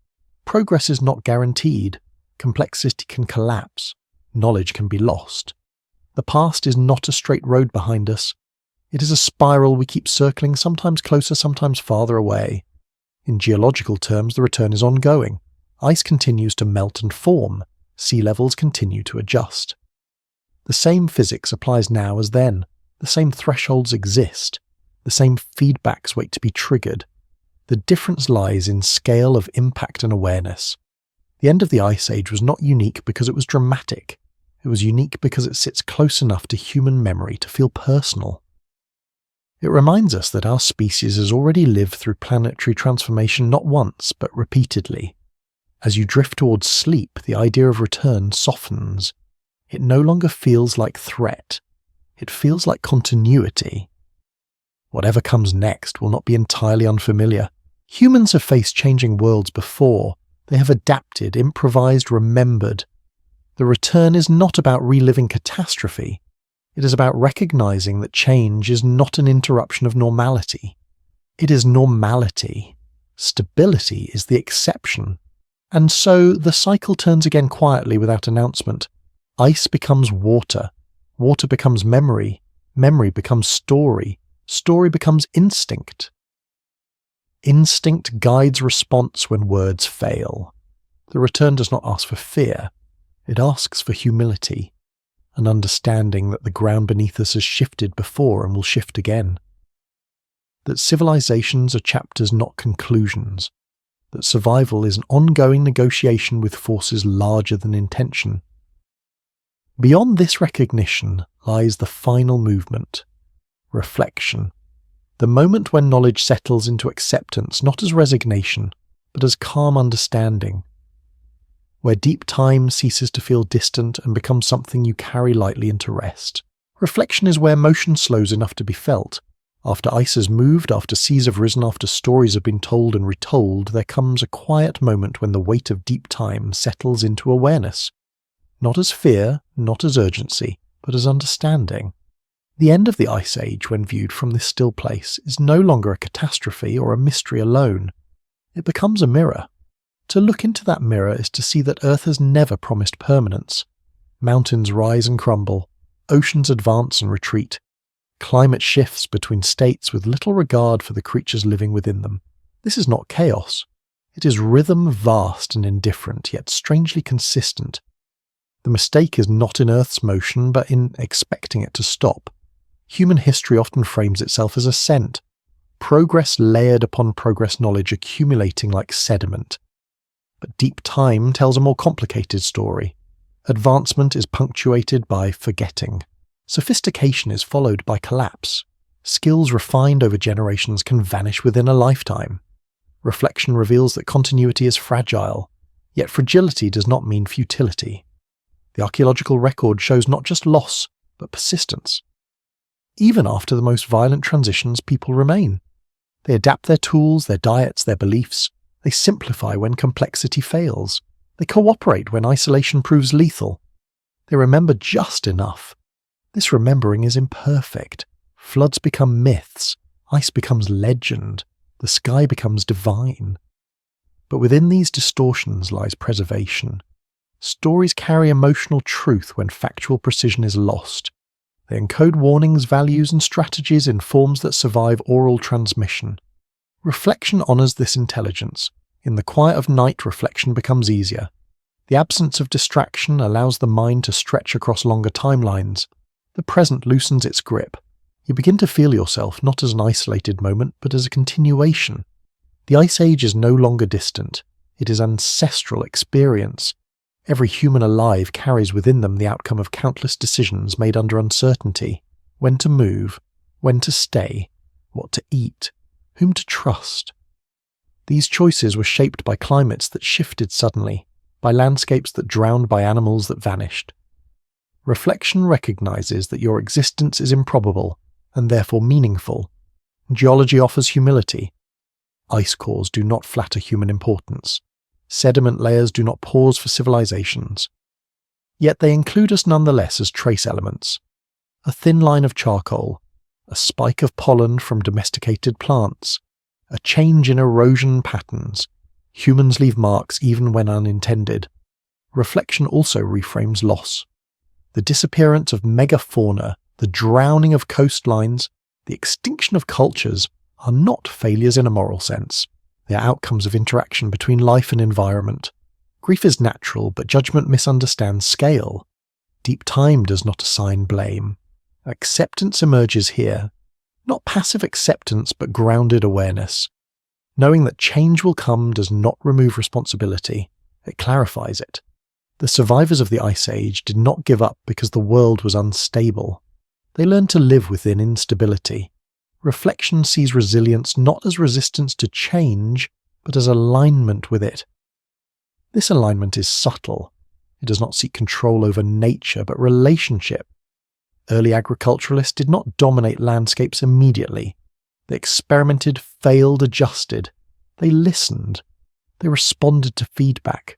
Progress is not guaranteed. Complexity can collapse. Knowledge can be lost. The past is not a straight road behind us. It is a spiral we keep circling, sometimes closer, sometimes farther away. In geological terms, the return is ongoing. Ice continues to melt and form. Sea levels continue to adjust. The same physics applies now as then. The same thresholds exist. The same feedbacks wait to be triggered. The difference lies in scale of impact and awareness. The end of the Ice Age was not unique because it was dramatic. It was unique because it sits close enough to human memory to feel personal. It reminds us that our species has already lived through planetary transformation not once, but repeatedly. As you drift towards sleep, the idea of return softens. It no longer feels like threat. It feels like continuity. Whatever comes next will not be entirely unfamiliar. Humans have faced changing worlds before. They have adapted, improvised, remembered. The return is not about reliving catastrophe. It is about recognizing that change is not an interruption of normality. It is normality. Stability is the exception. And so the cycle turns again quietly without announcement. Ice becomes water. Water becomes memory. Memory becomes story. Story becomes instinct. Instinct guides response when words fail. The return does not ask for fear. It asks for humility. An understanding that the ground beneath us has shifted before and will shift again. That civilizations are chapters, not conclusions. That survival is an ongoing negotiation with forces larger than intention. Beyond this recognition lies the final movement. Reflection. The moment when knowledge settles into acceptance, not as resignation, but as calm understanding. Where deep time ceases to feel distant and becomes something you carry lightly into rest. Reflection is where motion slows enough to be felt. After ice has moved, after seas have risen, after stories have been told and retold, there comes a quiet moment when the weight of deep time settles into awareness. Not as fear, not as urgency, but as understanding. The end of the Ice Age, when viewed from this still place, is no longer a catastrophe or a mystery alone. It becomes a mirror. To look into that mirror is to see that Earth has never promised permanence. Mountains rise and crumble, oceans advance and retreat. Climate shifts between states with little regard for the creatures living within them. This is not chaos. It is rhythm vast and indifferent, yet strangely consistent. The mistake is not in Earth's motion, but in expecting it to stop. Human history often frames itself as ascent, progress layered upon progress knowledge accumulating like sediment. But deep time tells a more complicated story. Advancement is punctuated by forgetting. Sophistication is followed by collapse. Skills refined over generations can vanish within a lifetime. Reflection reveals that continuity is fragile, yet fragility does not mean futility. The archaeological record shows not just loss, but persistence. Even after the most violent transitions, people remain. They adapt their tools, their diets, their beliefs. They simplify when complexity fails. They cooperate when isolation proves lethal. They remember just enough. This remembering is imperfect. Floods become myths. Ice becomes legend. The sky becomes divine. But within these distortions lies preservation. Stories carry emotional truth when factual precision is lost. They encode warnings, values, and strategies in forms that survive oral transmission. Reflection honours this intelligence. In the quiet of night, reflection becomes easier. The absence of distraction allows the mind to stretch across longer timelines. The present loosens its grip. You begin to feel yourself not as an isolated moment, but as a continuation. The Ice Age is no longer distant. It is ancestral experience. Every human alive carries within them the outcome of countless decisions made under uncertainty. When to move, when to stay, what to eat, whom to trust. These choices were shaped by climates that shifted suddenly, by landscapes that drowned, by animals that vanished. Reflection recognizes that your existence is improbable, and therefore meaningful. Geology offers humility. Ice cores do not flatter human importance. Sediment layers do not pause for civilizations. Yet they include us nonetheless as trace elements. A thin line of charcoal, a spike of pollen from domesticated plants, a change in erosion patterns. Humans leave marks even when unintended. Reflection also reframes loss. The disappearance of megafauna, the drowning of coastlines, the extinction of cultures are not failures in a moral sense. They are outcomes of interaction between life and environment. Grief is natural, but judgment misunderstands scale. Deep time does not assign blame. Acceptance emerges here. Not passive acceptance, but grounded awareness. Knowing that change will come does not remove responsibility. It clarifies it. The survivors of the Ice Age did not give up because the world was unstable. They learned to live within instability. Reflection sees resilience not as resistance to change, but as alignment with it. This alignment is subtle. It does not seek control over nature, but relationship. Early agriculturalists did not dominate landscapes immediately. They experimented, failed, adjusted. They listened. They responded to feedback.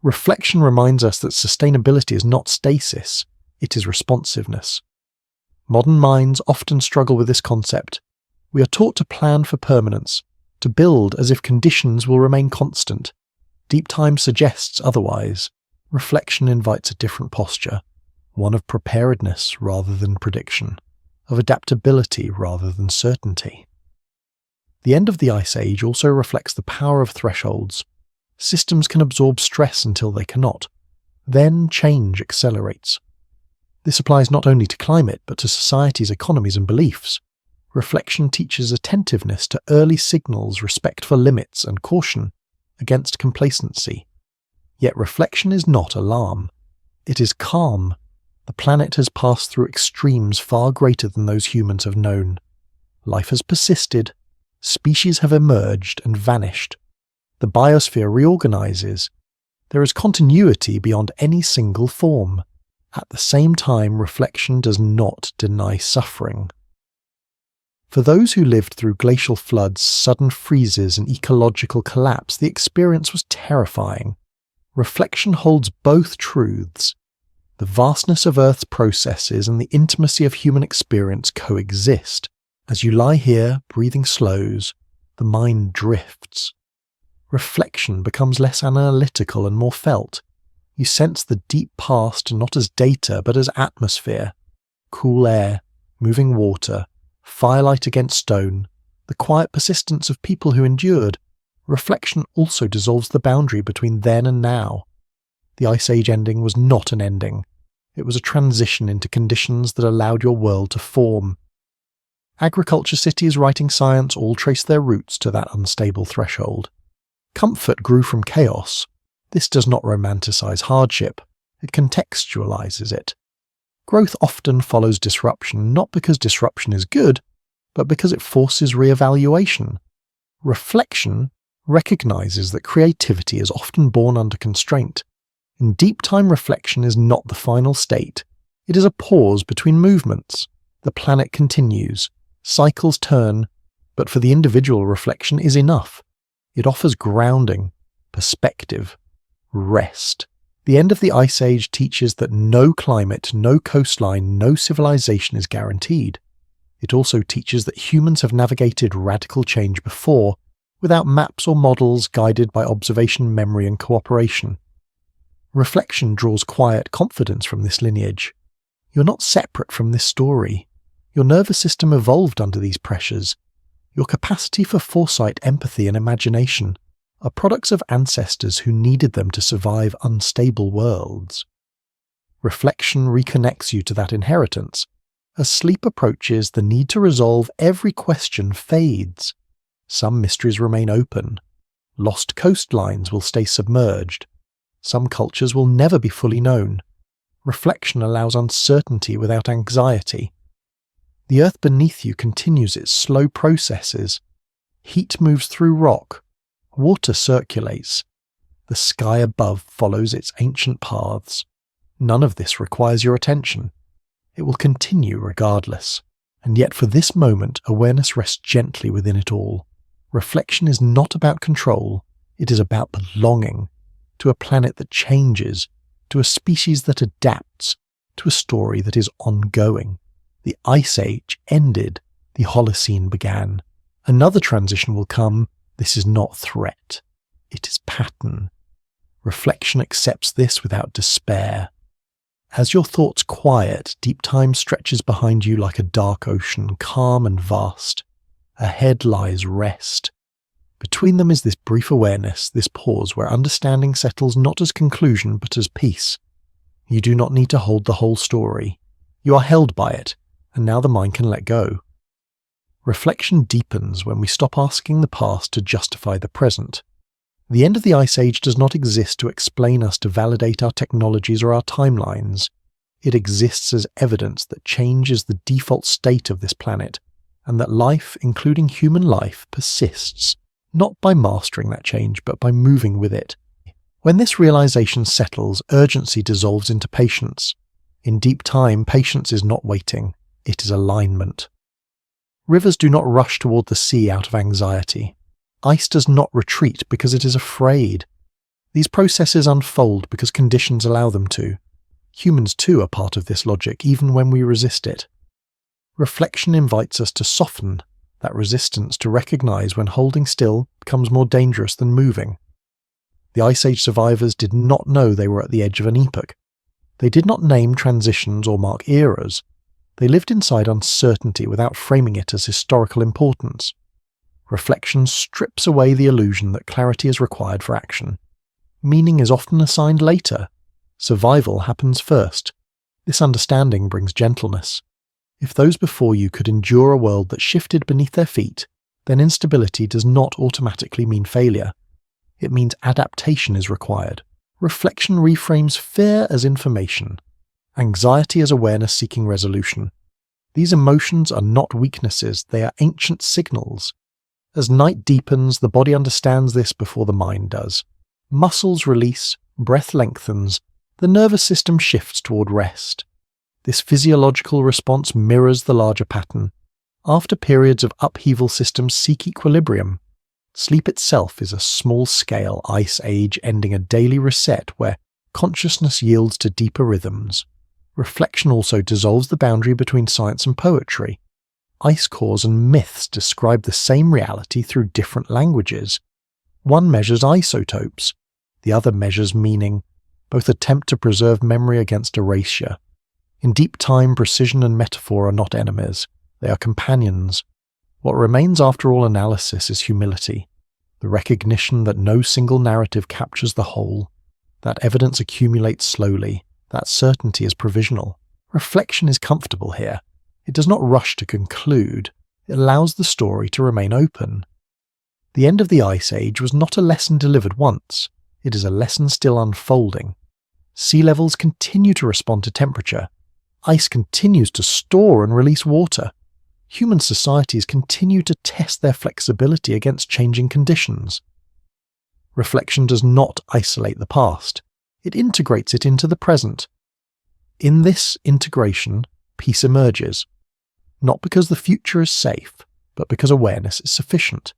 Reflection reminds us that sustainability is not stasis, it is responsiveness. Modern minds often struggle with this concept. We are taught to plan for permanence, to build as if conditions will remain constant. Deep time suggests otherwise. Reflection invites a different posture, one of preparedness rather than prediction, of adaptability rather than certainty. The end of the Ice Age also reflects the power of thresholds. Systems can absorb stress until they cannot. Then change accelerates. This applies not only to climate, but to society's economies and beliefs. Reflection teaches attentiveness to early signals, respect for limits, and caution against complacency. Yet reflection is not alarm. It is calm. The planet has passed through extremes far greater than those humans have known. Life has persisted. Species have emerged and vanished. The biosphere reorganizes. There is continuity beyond any single form. At the same time, reflection does not deny suffering. For those who lived through glacial floods, sudden freezes, and ecological collapse, the experience was terrifying. Reflection holds both truths. The vastness of Earth's processes and the intimacy of human experience coexist. As you lie here, breathing slows, the mind drifts. Reflection becomes less analytical and more felt. You sense the deep past not as data but as atmosphere. Cool air, moving water, firelight against stone, the quiet persistence of people who endured. Reflection also dissolves the boundary between then and now. The Ice Age ending was not an ending. It was a transition into conditions that allowed your world to form. Agriculture cities writing science all trace their roots to that unstable threshold. Comfort grew from chaos. This does not romanticize hardship. It contextualizes it. Growth often follows disruption, not because disruption is good, but because it forces re-evaluation. Reflection recognizes that creativity is often born under constraint. In deep time, reflection is not the final state. It is a pause between movements. The planet continues. Cycles turn, but for the individual, reflection is enough. It offers grounding, perspective, rest. The end of the Ice Age teaches that no climate, no coastline, no civilization is guaranteed. It also teaches that humans have navigated radical change before, without maps or models, guided by observation, memory, and cooperation. Reflection draws quiet confidence from this lineage. You're not separate from this story. Your nervous system evolved under these pressures. Your capacity for foresight, empathy, and imagination are products of ancestors who needed them to survive unstable worlds. Reflection reconnects you to that inheritance. As sleep approaches, the need to resolve every question fades. Some mysteries remain open. Lost coastlines will stay submerged. Some cultures will never be fully known. Reflection allows uncertainty without anxiety. The earth beneath you continues its slow processes. Heat moves through rock. Water circulates. The sky above follows its ancient paths. None of this requires your attention. It will continue regardless. And yet for this moment, awareness rests gently within it all. Reflection is not about control. It is about belonging. To a planet that changes, to a species that adapts, to a story that is ongoing. The Ice Age ended, the Holocene began. Another transition will come. This is not threat. It is pattern. Reflection accepts this without despair. As your thoughts quiet, deep time stretches behind you like a dark ocean, calm and vast. Ahead lies rest. Between them is this brief awareness, this pause where understanding settles not as conclusion but as peace. You do not need to hold the whole story. You are held by it, and now the mind can let go. Reflection deepens when we stop asking the past to justify the present. The end of the Ice Age does not exist to explain us, to validate our technologies or our timelines. It exists as evidence that change is the default state of this planet, and that life, including human life, persists. Not by mastering that change, but by moving with it. When this realization settles, urgency dissolves into patience. In deep time, patience is not waiting, it is alignment. Rivers do not rush toward the sea out of anxiety. Ice does not retreat because it is afraid. These processes unfold because conditions allow them to. Humans too are part of this logic, even when we resist it. Reflection invites us to soften that resistance, to recognize when holding still becomes more dangerous than moving. The Ice Age survivors did not know they were at the edge of an epoch. They did not name transitions or mark eras. They lived inside uncertainty without framing it as historical importance. Reflection strips away the illusion that clarity is required for action. Meaning is often assigned later. Survival happens first. This understanding brings gentleness. If those before you could endure a world that shifted beneath their feet, then instability does not automatically mean failure. It means adaptation is required. Reflection reframes fear as information, anxiety as awareness seeking resolution. These emotions are not weaknesses, they are ancient signals. As night deepens, the body understands this before the mind does. Muscles release, breath lengthens, the nervous system shifts toward rest. This physiological response mirrors the larger pattern. After periods of upheaval, systems seek equilibrium. Sleep itself is a small-scale ice age ending a daily reset where consciousness yields to deeper rhythms. Reflection also dissolves the boundary between science and poetry. Ice cores and myths describe the same reality through different languages. One measures isotopes, the other measures meaning. Both attempt to preserve memory against erasure. In deep time, precision and metaphor are not enemies, they are companions. What remains after all analysis is humility, the recognition that no single narrative captures the whole, that evidence accumulates slowly, that certainty is provisional. Reflection is comfortable here. It does not rush to conclude, it allows the story to remain open. The end of the Ice Age was not a lesson delivered once, it is a lesson still unfolding. Sea levels continue to respond to temperature. Ice continues to store and release water. Human societies continue to test their flexibility against changing conditions. Reflection does not isolate the past. It integrates it into the present. In this integration, peace emerges. Not because the future is safe, but because awareness is sufficient.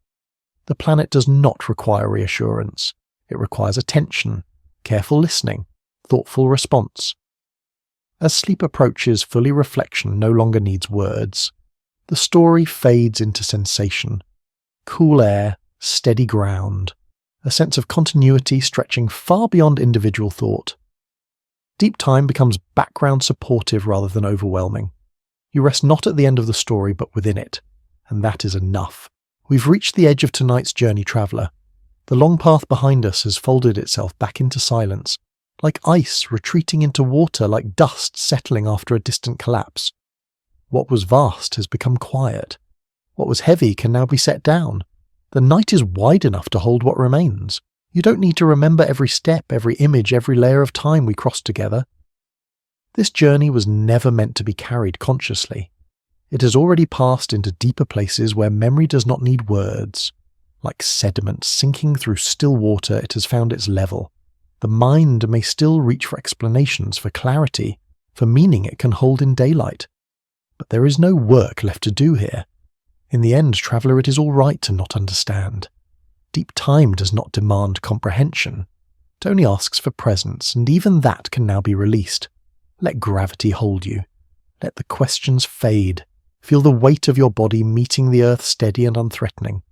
The planet does not require reassurance. It requires attention, careful listening, thoughtful response. As sleep approaches, fully reflection no longer needs words. The story fades into sensation. Cool air, steady ground, a sense of continuity stretching far beyond individual thought. Deep time becomes background supportive rather than overwhelming. You rest not at the end of the story but within it, and that is enough. We've reached the edge of tonight's journey, traveller. The long path behind us has folded itself back into silence, like ice retreating into water, like dust settling after a distant collapse. What was vast has become quiet. What was heavy can now be set down. The night is wide enough to hold what remains. You don't need to remember every step, every image, every layer of time we crossed together. This journey was never meant to be carried consciously. It has already passed into deeper places where memory does not need words. Like sediment sinking through still water, it has found its level. The mind may still reach for explanations, for clarity, for meaning it can hold in daylight. But there is no work left to do here. In the end, traveller, it is all right to not understand. Deep time does not demand comprehension. It only asks for presence, and even that can now be released. Let gravity hold you. Let the questions fade. Feel the weight of your body meeting the earth steady and unthreatening.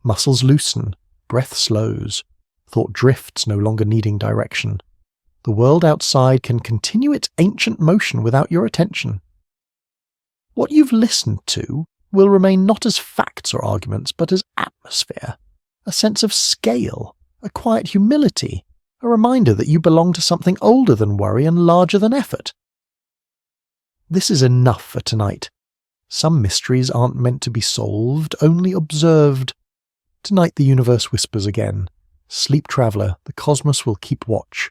Muscles loosen, breath slows, thought drifts, no longer needing direction. The world outside can continue its ancient motion without your attention. What you've listened to will remain not as facts or arguments, but as atmosphere, a sense of scale, a quiet humility, a reminder that you belong to something older than worry and larger than effort. This is enough for tonight. Some mysteries aren't meant to be solved, only observed. Tonight the universe whispers again. Sleep, traveller, the cosmos will keep watch.